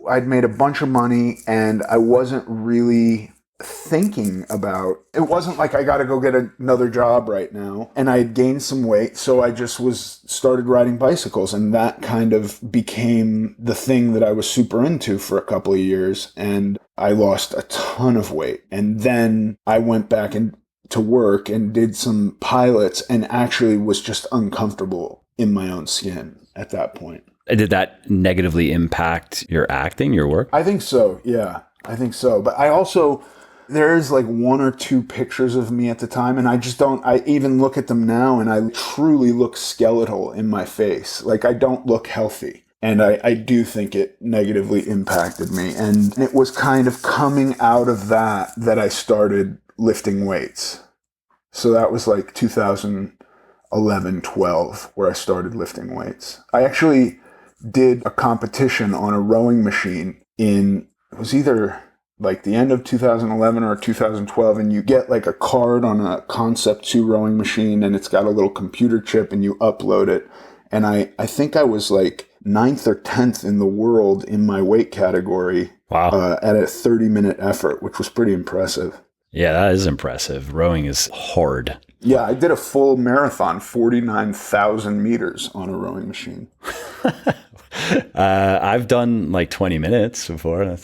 I'd made a bunch of money, and I wasn't really thinking about it. Wasn't I got to go get another job right now, and I had gained some weight, so I just started riding bicycles, and that kind of became the thing that I was super into for a couple of years, and I lost a ton of weight. And then I went back to work and did some pilots, and actually was just uncomfortable in my own skin at that point. Did that negatively impact your acting, your work? I think so. Yeah, I think so. But I also, there's 1 or 2 pictures of me at the time, and I even look at them now, and I truly look skeletal in my face. I don't look healthy. And I do think it negatively impacted me. And it was kind of coming out of that I started lifting weights. So that was 2011, 12, where I started lifting weights. I actually did a competition on a rowing machine it was either the end of 2011 or 2012, and you get a card on a Concept 2 rowing machine, and it's got a little computer chip, and you upload it. And I think I was 9th or 10th in the world in my weight category. Wow. At a 30-minute effort, which was pretty impressive. Yeah, that is impressive. Rowing is hard. Yeah, I did a full marathon, 49,000 meters on a rowing machine. I've done 20 minutes before.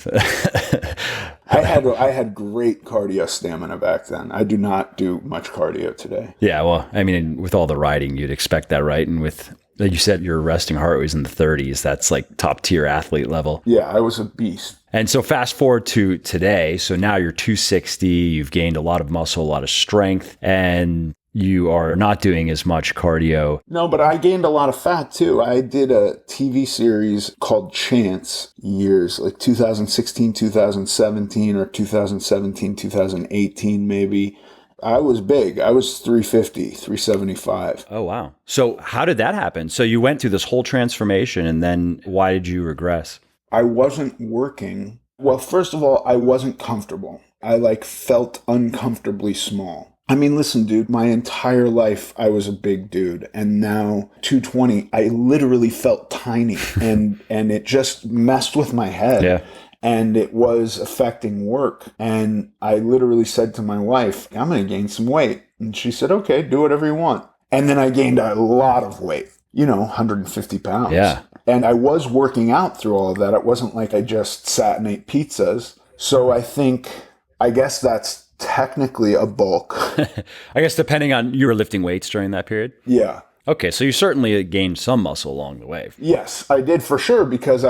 I had great cardio stamina back then. I do not do much cardio today. Yeah, well, I mean, with all the riding, you'd expect that, right? And with, like you said, your resting heart rate was in the 30s. That's top tier athlete level. Yeah, I was a beast. And so fast forward to today. So now you're 260. You've gained a lot of muscle, a lot of strength, and you are not doing as much cardio. No, but I gained a lot of fat too. I did a TV series called Chance years, 2016, 2017, or 2017, 2018 maybe. I was big. I was 350, 375. Oh, wow. So how did that happen? So you went through this whole transformation, and then why did you regress? I wasn't working. Well, first of all, I wasn't comfortable. I like felt uncomfortably small. I mean, listen, dude, my entire life I was a big dude, and now 220, I literally felt tiny, and it just messed with my head. Yeah. And it was affecting work. And I literally said to my wife, I'm going to gain some weight. And she said, okay, do whatever you want. And then I gained a lot of weight, 150 pounds. Yeah. And I was working out through all of that. It wasn't like I just sat and ate pizzas. So I guess that's technically a bulk. I guess depending on, you were lifting weights during that period? Yeah. Okay, so you certainly gained some muscle along the way. Yes, I did for sure, because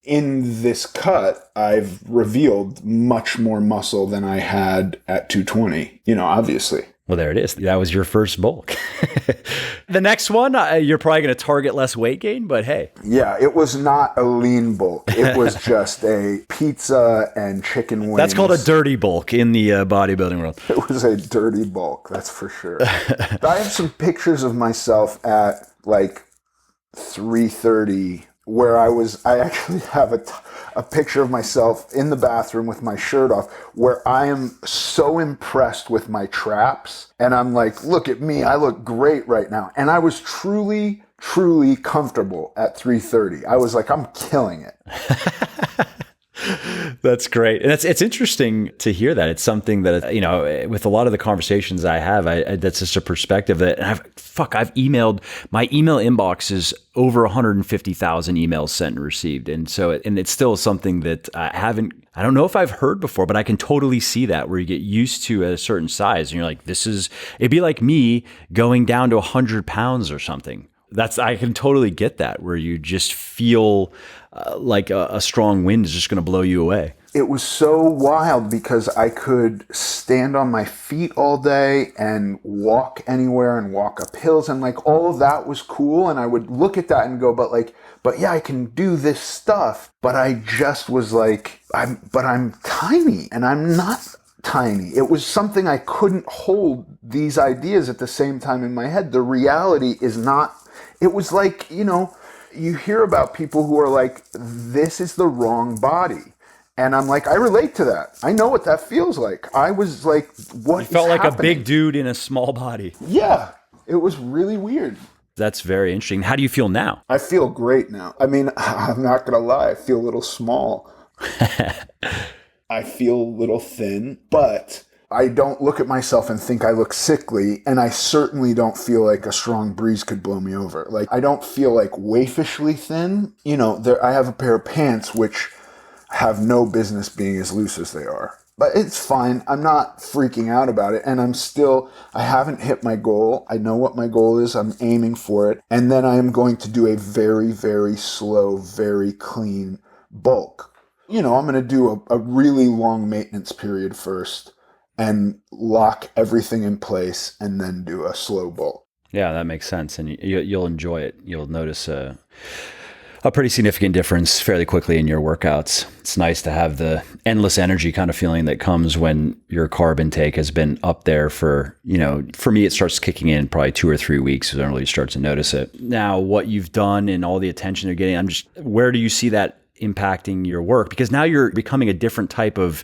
in this cut, I've revealed much more muscle than I had at 220, obviously. Well, there it is. That was your first bulk. The next one, you're probably going to target less weight gain, but hey. Yeah, it was not a lean bulk. It was just a pizza and chicken wings. That's called a dirty bulk in the bodybuilding world. It was a dirty bulk, that's for sure. I have some pictures of myself at like 3:30 where I actually have a picture of myself in the bathroom with my shirt off, where I am so impressed with my traps. And I'm like, look at me, I look great right now. And I was truly, truly comfortable at 3:30. I was like, I'm killing it. That's great. And it's interesting to hear that. It's something that, with a lot of the conversations I have, that's just a perspective that I've emailed, my email inbox is over 150,000 emails sent and received. And so, and it's still something that I don't know if I've heard before, but I can totally see that, where you get used to a certain size and you're like, it'd be like me going down to 100 pounds or something. I can totally get that, where you just feel like a strong wind is just going to blow you away. It was so wild because I could stand on my feet all day and walk anywhere and walk up hills, and like all of that was cool. And I would look at that and go, but yeah, I can do this stuff. But I just was like, I'm tiny, and I'm not tiny. It was something I couldn't hold these ideas at the same time in my head. The reality is not. It was like, you hear about people who are like, this is the wrong body. And I'm like, I relate to that. I know what that feels like. I was like, what is happening? You felt like a big dude in a small body. Yeah, it was really weird. That's very interesting. How do you feel now? I feel great now. I mean, I'm not going to lie. I feel a little small. I feel a little thin, but I don't look at myself and think I look sickly, and I certainly don't feel like a strong breeze could blow me over. Like, I don't feel like waifishly thin. I have a pair of pants which have no business being as loose as they are. But it's fine. I'm not freaking out about it, and I haven't hit my goal. I know what my goal is. I'm aiming for it. And then I am going to do a very, very slow, very clean bulk. I'm going to do a really long maintenance period first, and lock everything in place, and then do a slow bulk. Yeah, that makes sense. And you'll enjoy it. You'll notice a pretty significant difference fairly quickly in your workouts. It's nice to have the endless energy kind of feeling that comes when your carb intake has been up there for me, it starts kicking in probably 2 or 3 weeks. So I don't really start to notice it. Now, what you've done and all the attention you're getting, where do you see that impacting your work? Because now you're becoming a different type of,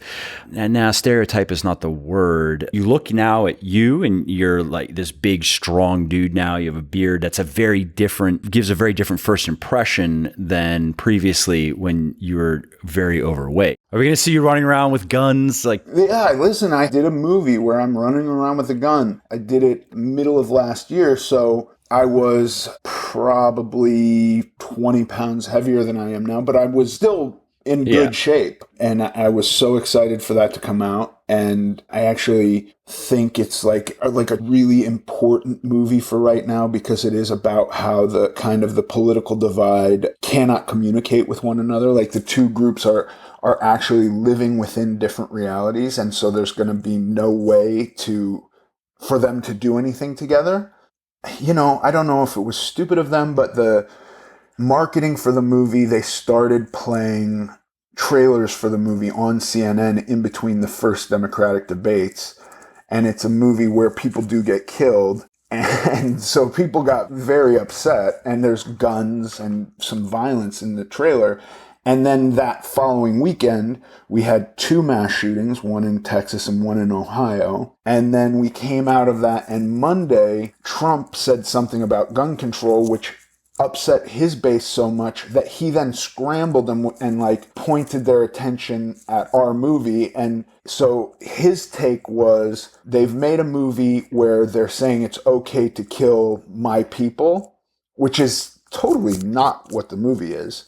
and now stereotype is not the word. You look now at you and you're like this big, strong dude now. You have a beard that's gives a very different first impression than previously when you were very overweight. Are we going to see you running around with guns? Yeah, listen, I did a movie where I'm running around with a gun. I did it middle of last year, so I was probably 20 pounds heavier than I am now, but I was still in good shape. And I was so excited for that to come out. And I actually think it's like a really important movie for right now, because it is about how the political divide cannot communicate with one another. Like, the two groups are actually living within different realities. And so there's going to be no way for them to do anything together. I don't know if it was stupid of them, but the marketing for the movie, they started playing trailers for the movie on CNN in between the first Democratic debates. And it's a movie where people do get killed. And so people got very upset, and there's guns and some violence in the trailer. And then that following weekend, we had 2 mass shootings, one in Texas and one in Ohio. And then we came out of that, and Monday, Trump said something about gun control, which upset his base so much that he then scrambled them and like pointed their attention at our movie. And so his take was, they've made a movie where they're saying it's okay to kill my people, which is totally not what the movie is.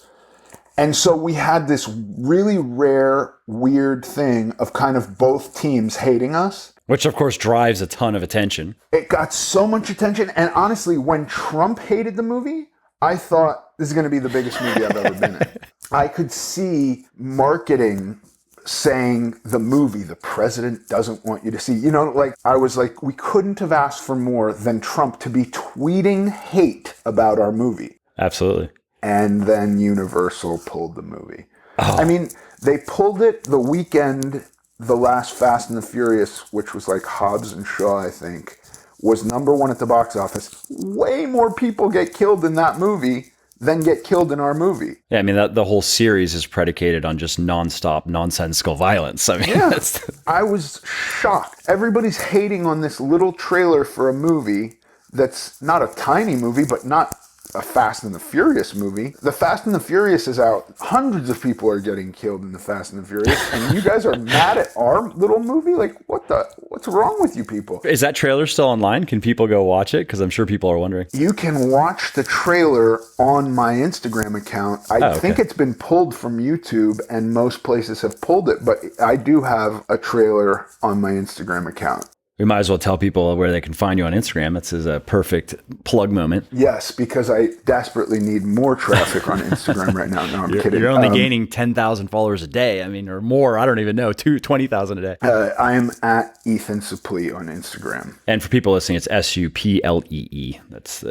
And so we had this really rare, weird thing of kind of both teams hating us. Which, of course, drives a ton of attention. It got so much attention. And honestly, when Trump hated the movie, I thought this is going to be the biggest movie I've ever been in. I could see marketing saying the movie, the president doesn't want you to see. You know, like, I was like, we couldn't have asked for more than Trump to be tweeting hate about our movie. Absolutely. And then Universal pulled the movie. Oh. I mean, they pulled it the weekend the last Fast and the Furious, which was like Hobbs and Shaw, I think, was #1 at the box office. Way more people get killed in that movie than get killed in our movie. Yeah, I mean, the whole series is predicated on just nonstop, nonsensical violence. I mean, yeah, I was shocked. Everybody's hating on this little trailer for a movie that's not a tiny movie, but not a Fast and the Furious movie. The Fast and the Furious is out. Hundreds of people are getting killed in the Fast and the Furious, and you guys are mad at our little movie? Like, what's wrong with you people? Is that trailer still online? Can people go watch it? Because I'm sure people are wondering. You can watch the trailer on my Instagram account. I think it's been pulled from YouTube, and most places have pulled it, but I do have a trailer on my Instagram account. We might as well tell people where they can find you on Instagram. This is a perfect plug moment. Yes, because I desperately need more traffic on Instagram right now. No, I'm kidding. You're only gaining 10,000 followers a day. I mean, or more. I don't even know. 20,000 a day. I am at Ethan Suplee on Instagram. And for people listening, it's Suplee. That's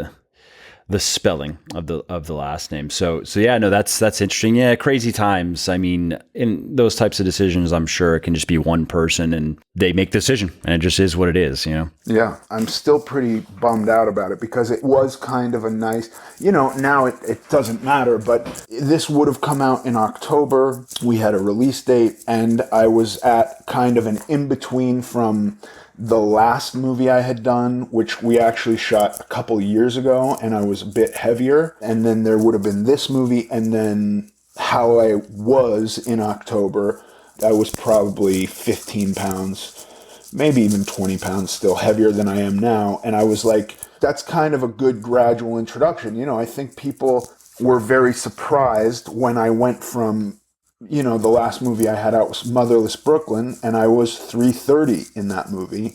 the spelling of the last name. So yeah, no, that's interesting. Yeah, crazy times. I mean, in those types of decisions, I'm sure it can just be one person and they make the decision and it just is what it is, you know? Yeah, I'm still pretty bummed out about it because it was kind of a nice, you know, now it doesn't matter, but this would have come out in October. We had a release date and I was at kind of an in-between from the last movie I had done, which we actually shot a couple years ago, and I was a bit heavier. And then there would have been this movie, and then how I was in October, I was probably 15 pounds, maybe even 20 pounds still heavier than I am now. And I was like, that's kind of a good gradual introduction. You know, I think people were very surprised when I went from, you know, the last movie I had out was Motherless Brooklyn, and I was 330 in that movie.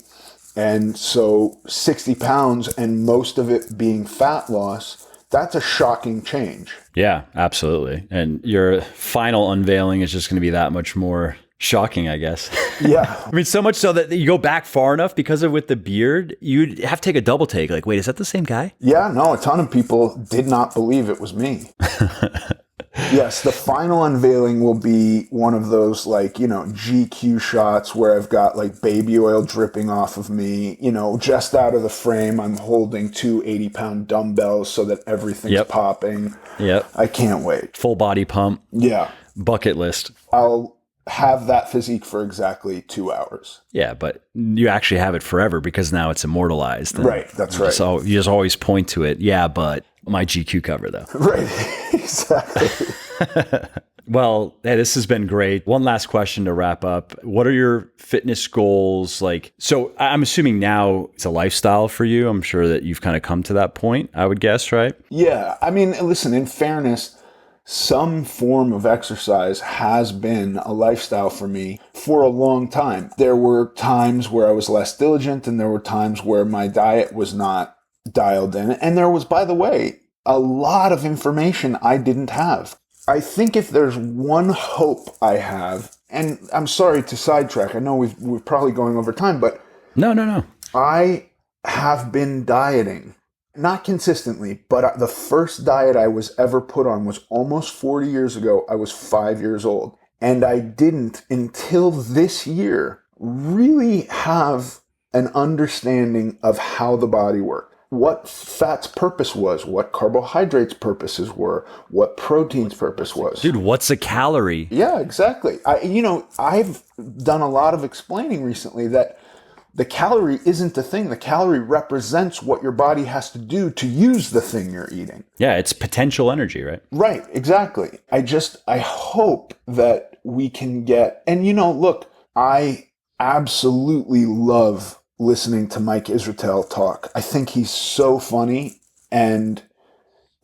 And so 60 pounds and most of it being fat loss, that's a shocking change. Yeah, absolutely. And your final unveiling is just going to be that much more shocking, I guess. Yeah. I mean, so much so that you go back far enough because of with the beard, you'd have to take a double take. Like, wait, is that the same guy? Yeah, no, a ton of people did not believe it was me. Yes, the final unveiling will be one of those, like, you know, GQ shots where I've got like baby oil dripping off of me, you know, just out of the frame. I'm holding 2 80-pound dumbbells so that everything's popping. Yep. I can't wait. Full body pump. Yeah. Bucket list. I'll have that physique for exactly 2 hours. Yeah, but you actually have it forever because now it's immortalized. Right, that's right. So you just always point to it. Yeah, but my GQ cover though. Right, exactly. Well, hey, this has been great. One last question to wrap up. What are your fitness goals? Like, so I'm assuming now it's a lifestyle for you. I'm sure that you've kind of come to that point, I would guess, right? Yeah. I mean, listen, in fairness, some form of exercise has been a lifestyle for me for a long time. There were times where I was less diligent and there were times where my diet was not dialed in. And there was, by the way, a lot of information I didn't have. I think if there's one hope I have, and I'm sorry to sidetrack, I know we're probably going over time, but No. I have been dieting, not consistently, but the first diet I was ever put on was almost 40 years ago. I was 5 years old, and I didn't until this year really have an understanding of how the body worked. what fat's purpose was, what carbohydrates' purposes were, what protein's purpose was. Dude, what's a calorie? Yeah, exactly. I've done a lot of explaining recently that the calorie isn't the thing. The calorie represents what your body has to do to use the thing you're eating. Yeah, it's potential energy, right? Right, exactly. I hope that we can get, and look, I absolutely love listening to Mike Israetel talk. I think he's so funny and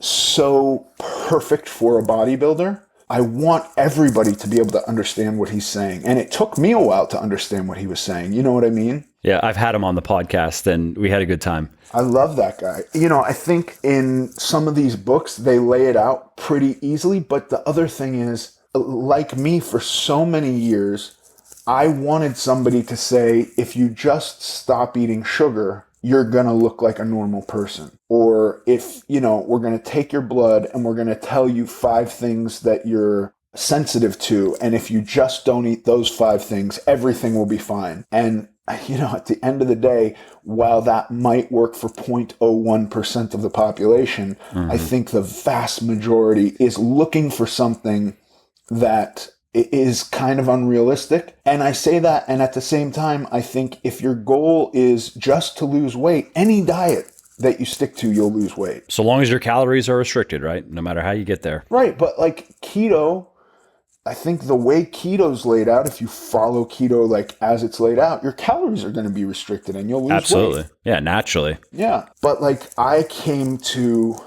so perfect for a bodybuilder. I want everybody to be able to understand what he's saying. And it took me a while to understand what he was saying. You know what I mean? Yeah, I've had him on the podcast and we had a good time. I love that guy. I think in some of these books, they lay it out pretty easily. But the other thing is, like me for so many years, I wanted somebody to say, if you just stop eating sugar, you're going to look like a normal person. Or if, we're going to take your blood and we're going to tell you 5 things that you're sensitive to. And if you just don't eat those 5 things, everything will be fine. And, at the end of the day, while that might work for 0.01% of the population, I think the vast majority is looking for something that is kind of unrealistic. And I say that, and at the same time, I think if your goal is just to lose weight, any diet that you stick to, you'll lose weight. So long as your calories are restricted, right? No matter how you get there. Right, but like keto, I think the way keto's laid out, if you follow keto like as it's laid out, your calories are going to be restricted and you'll lose weight. Absolutely. Yeah, naturally. Yeah, but like I came to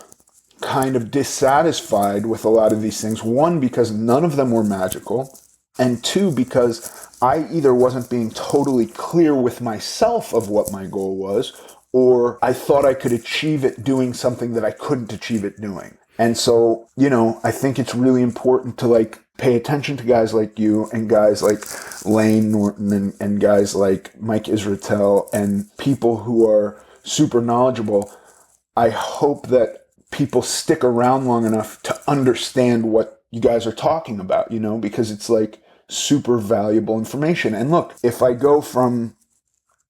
kind of dissatisfied with a lot of these things. 1, because none of them were magical. And 2, because I either wasn't being totally clear with myself of what my goal was, or I thought I could achieve it doing something that I couldn't achieve it doing. And so, I think it's really important to pay attention to guys like you and guys like Lane Norton and guys like Mike Israetel and people who are super knowledgeable. I hope that people stick around long enough to understand what you guys are talking about, because it's super valuable information. And look, if I go from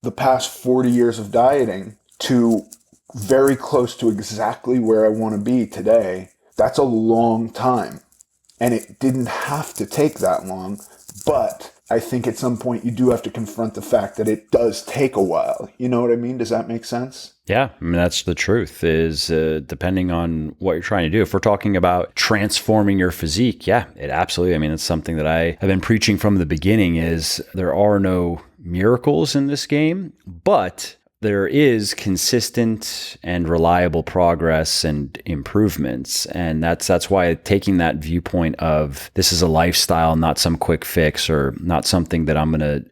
the past 40 years of dieting to very close to exactly where I want to be today, that's a long time. And it didn't have to take that long, but I think at some point you do have to confront the fact that it does take a while. You know what I mean? Does that make sense? Yeah, I mean, that's the truth is depending on what you're trying to do. If we're talking about transforming your physique, yeah, it absolutely. I mean, it's something that I have been preaching from the beginning is there are no miracles in this game, but there is consistent and reliable progress and improvements. And that's why taking that viewpoint of this is a lifestyle, not some quick fix or not something that I'm going to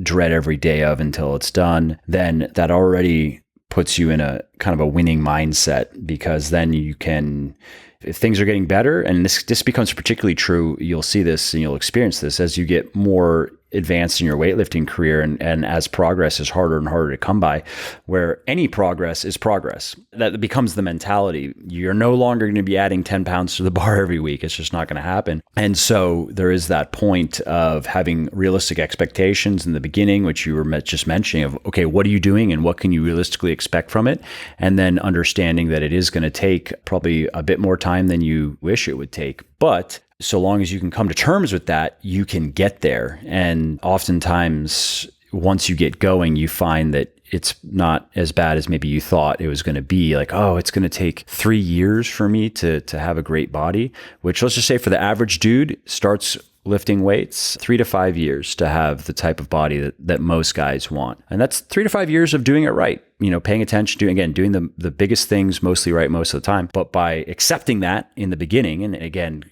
dread every day of until it's done, then that already puts you in a kind of a winning mindset, because then you can, if things are getting better, and this becomes particularly true, you'll see this and you'll experience this as you get more advanced in your weightlifting career and as progress is harder and harder to come by, where any progress is progress. That becomes the mentality. You're no longer going to be adding 10 pounds to the bar every week. It's just not going to happen. And so there is that point of having realistic expectations in the beginning, which you were just mentioning of, okay, what are you doing and what can you realistically expect from it? And then understanding that it is going to take probably a bit more time than you wish it would take. But so long as you can come to terms with that, you can get there. And oftentimes, once you get going, you find that it's not as bad as maybe you thought it was going to be. Like, oh, it's going to take 3 years for me to have a great body, which let's just say for the average dude starts lifting weights, 3 to 5 years to have the type of body that most guys want. And that's 3 to 5 years of doing it right. Paying attention to, again, doing the biggest things mostly right most of the time. But by accepting that in the beginning, and again,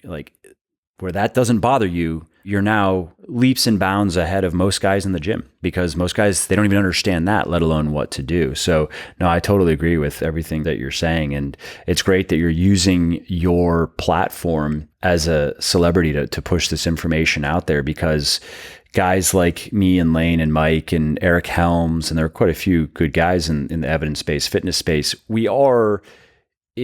where that doesn't bother you, you're now leaps and bounds ahead of most guys in the gym, because most guys, they don't even understand that, let alone what to do. So no, I totally agree with everything that you're saying. And it's great that you're using your platform as a celebrity to push this information out there, because guys like me and Lane and Mike and Eric Helms, and there are quite a few good guys in the evidence-based fitness space, we are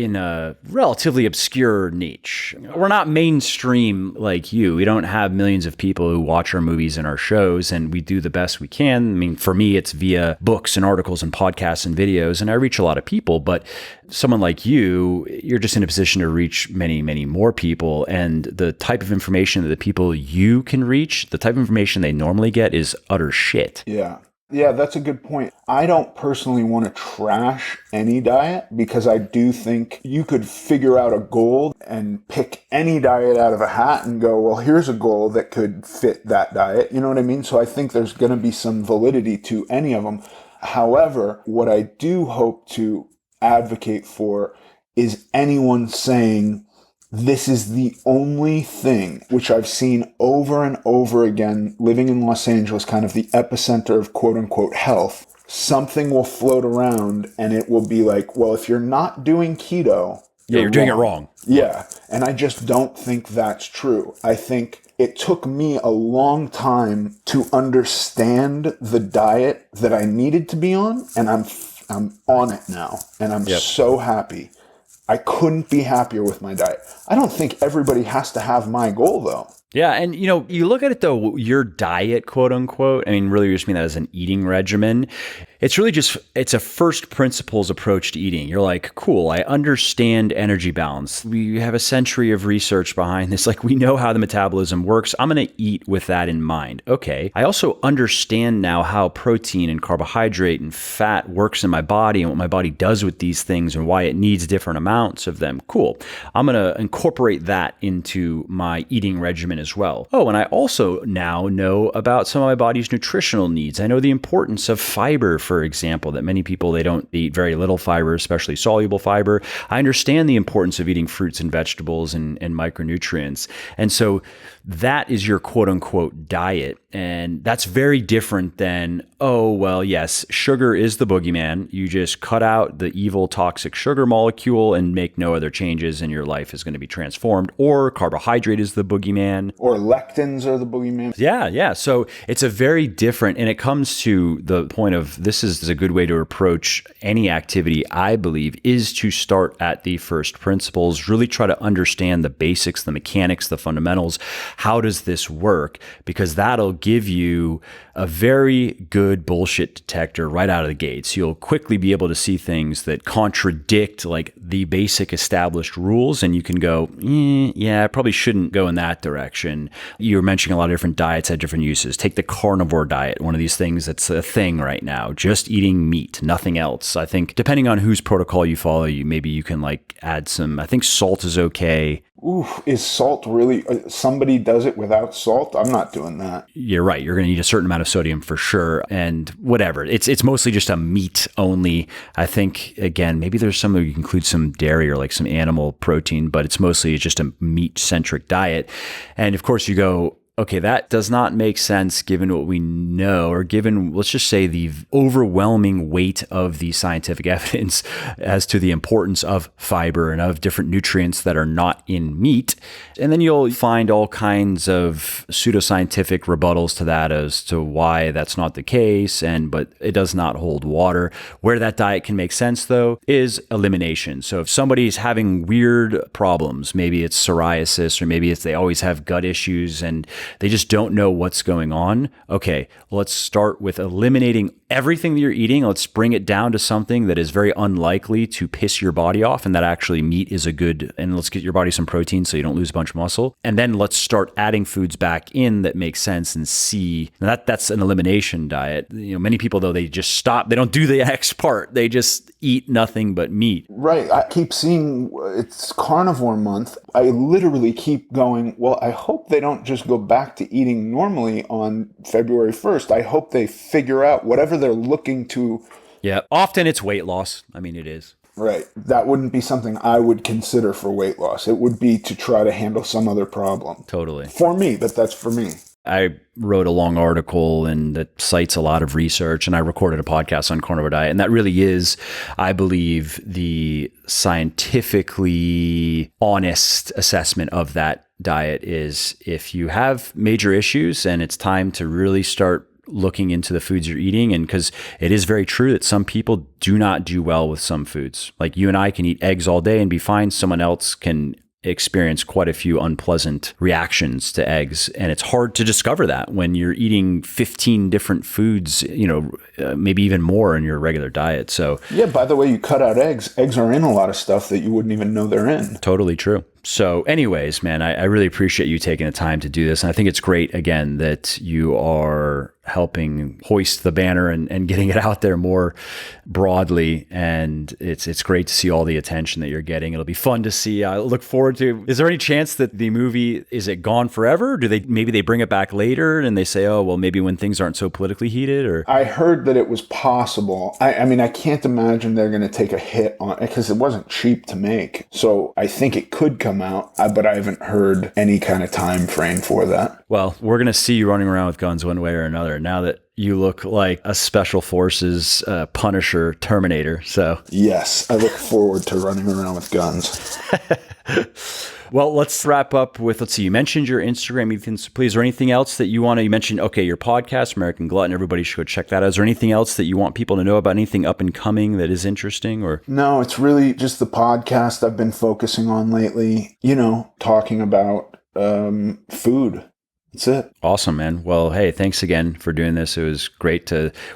in a relatively obscure niche. We're not mainstream like you. We don't have millions of people who watch our movies and our shows, and we do the best we can. I mean, for me, it's via books and articles and podcasts and videos, and I reach a lot of people. But someone like you, you're just in a position to reach many, many more people. And the type of information that the people you can reach, the type of information they normally get is utter shit. Yeah. Yeah, that's a good point. I don't personally want to trash any diet because I do think you could figure out a goal and pick any diet out of a hat and go, well, here's a goal that could fit that diet. You know what I mean? So I think there's going to be some validity to any of them. However, what I do hope to advocate for is anyone saying, this is the only thing, which I've seen over and over again, living in Los Angeles, kind of the epicenter of quote unquote health. Something will float around and it will be like, well, if you're not doing keto, you're doing it wrong. Yeah. And I just don't think that's true. I think it took me a long time to understand the diet that I needed to be on. And I'm on it now. And I'm so happy. I couldn't be happier with my diet. I don't think everybody has to have my goal, though. Yeah. And, you look at it, though, your diet, quote unquote, I mean, really, you just mean that as an eating regimen. It's really it's a first principles approach to eating. You're like, cool, I understand energy balance. We have a century of research behind this. Like, we know how the metabolism works. I'm going to eat with that in mind. Okay. I also understand now how protein and carbohydrate and fat works in my body and what my body does with these things and why it needs different amounts of them. Cool. I'm going to incorporate that into my eating regimen as well. Oh, and I also now know about some of my body's nutritional needs. I know the importance of fiber, for example, that many people, they don't eat very little fiber, especially soluble fiber. I understand the importance of eating fruits and vegetables and micronutrients. And so that is your quote unquote diet. And that's very different than, oh, well, yes, sugar is the boogeyman. You just cut out the evil toxic sugar molecule and make no other changes and your life is going to be transformed. Or carbohydrate is the boogeyman. Or lectins are the boogeyman. Yeah. So it's a very different, and it comes to the point of this is a good way to approach any activity, I believe, is to start at the first principles, really try to understand the basics, the mechanics, the fundamentals. How does this work? Because that'll give you a very good bullshit detector right out of the gates. You'll quickly be able to see things that contradict like the basic established rules, and you can go, yeah, I probably shouldn't go in that direction. You were mentioning a lot of different diets had different uses. Take the carnivore diet, one of these things that's a thing right now, just eating meat, nothing else. I think depending on whose protocol you follow, maybe you can like add some, I think salt is okay. Ooh, is salt really, somebody does it without salt? I'm not doing that. You're right. You're going to need a certain amount of sodium for sure. And whatever. It's mostly just a meat only. I think, again, maybe there's some you can include some dairy or like some animal protein, but it's mostly just a meat centric diet. And of course you go, okay, that does not make sense given what we know, or given, let's just say, the overwhelming weight of the scientific evidence as to the importance of fiber and of different nutrients that are not in meat. And then you'll find all kinds of pseudoscientific rebuttals to that as to why that's not the case, but it does not hold water. Where that diet can make sense, though, is elimination. So if somebody's having weird problems, maybe it's psoriasis, or maybe it's they always have gut issues and they just don't know what's going on. Okay, let's start with eliminating everything that you're eating. Let's bring it down to something that is very unlikely to piss your body off, and that actually meat is a good, and let's get your body some protein so you don't lose a bunch of muscle. And then let's start adding foods back in that make sense and see. Now that's an elimination diet. Many people, though, they just stop. They don't do the X part. They just eat nothing but meat. Right. I keep seeing it's carnivore month. I literally keep going, well, I hope they don't just go back to eating normally on February 1st. I hope they figure out whatever they're looking to. Yeah. Often it's weight loss. I mean, it is. Right. That wouldn't be something I would consider for weight loss. It would be to try to handle some other problem. Totally. For me, but that's for me. I wrote a long article and that cites a lot of research, and I recorded a podcast on carnivore diet. And that really is, I believe, the scientifically honest assessment of that diet is if you have major issues and it's time to really start looking into the foods you're eating. And because it is very true that some people do not do well with some foods. Like you and I can eat eggs all day and be fine. Someone else can experience quite a few unpleasant reactions to eggs. And it's hard to discover that when you're eating 15 different foods, maybe even more in your regular diet. So yeah, by the way, you cut out eggs. Eggs are in a lot of stuff that you wouldn't even know they're in. Totally true. So anyways, man, I really appreciate you taking the time to do this. And I think it's great, again, that you are helping hoist the banner and getting it out there more broadly. And it's great to see all the attention that you're getting. It'll be fun to see. I look forward to, is there any chance that the movie, is it gone forever? Maybe they bring it back later and they say, oh, well, maybe when things aren't so politically heated? Or I heard that it was possible. I mean, I can't imagine they're going to take a hit on it because it wasn't cheap to make. So I think it could come out, but I haven't heard any kind of time frame for that. Well, we're going to see you running around with guns one way or another now that you look like a special forces Punisher Terminator. So yes, I look forward to running around with guns. Well, let's wrap up with, let's see, you mentioned your Instagram, Ethan Suplee. Is there anything else that you want to, you mentioned, okay, your podcast, American Glutton, everybody should go check that out. Is there anything else that you want people to know about, anything up and coming that is interesting? Or no, it's really just the podcast I've been focusing on lately, talking about food. That's it. Awesome, man. Well, hey, thanks again for doing this. It was great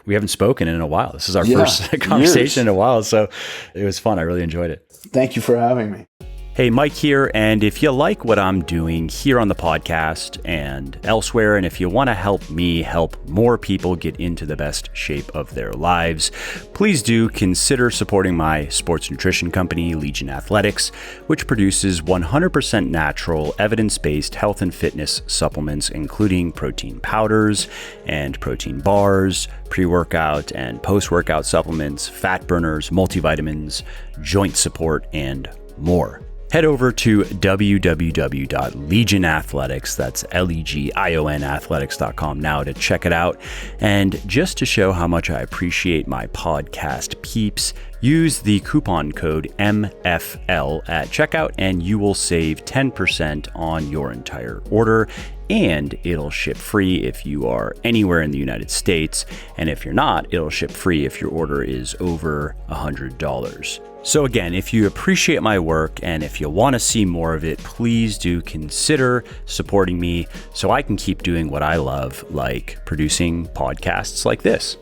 we haven't spoken in a while. This is our first conversation in a while. So it was fun. I really enjoyed it. Thank you for having me. Hey, Mike here, and if you like what I'm doing here on the podcast and elsewhere, and if you want to help me help more people get into the best shape of their lives, please do consider supporting my sports nutrition company, Legion Athletics, which produces 100% natural, evidence-based health and fitness supplements, including protein powders and protein bars, pre-workout and post-workout supplements, fat burners, multivitamins, joint support, and more. Head over to www.legionathletics, that's Legion athletics.com now to check it out. And just to show how much I appreciate my podcast peeps, use the coupon code MFL at checkout and you will save 10% on your entire order. And it'll ship free if you are anywhere in the United States. And if you're not, it'll ship free if your order is over $100. So again, if you appreciate my work and if you want to see more of it, please do consider supporting me so I can keep doing what I love, like producing podcasts like this.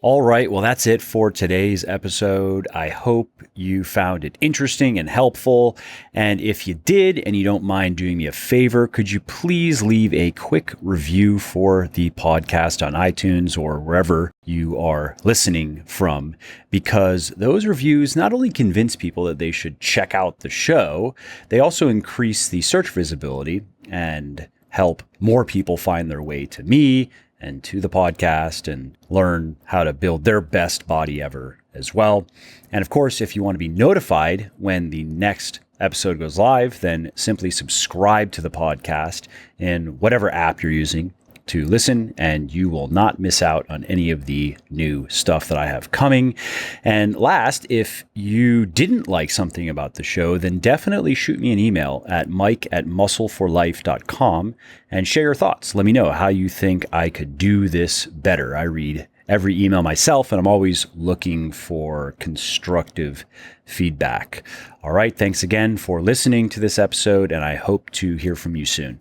All right, well, that's it for today's episode. I hope you found it interesting and helpful. And if you did, and you don't mind doing me a favor, could you please leave a quick review for the podcast on iTunes or wherever you are listening from? Because those reviews not only convince people that they should check out the show, they also increase the search visibility and help more people find their way to me and to the podcast and learn how to build their best body ever as well. And of course, if you want to be notified when the next episode goes live, then simply subscribe to the podcast in whatever app you're using to listen, and you will not miss out on any of the new stuff that I have coming. And last, if you didn't like something about the show, then definitely shoot me an email at mike@muscleforlife.com and share your thoughts. Let me know how you think I could do this better. I read every email myself, and I'm always looking for constructive feedback. All right, thanks again for listening to this episode, and I hope to hear from you soon.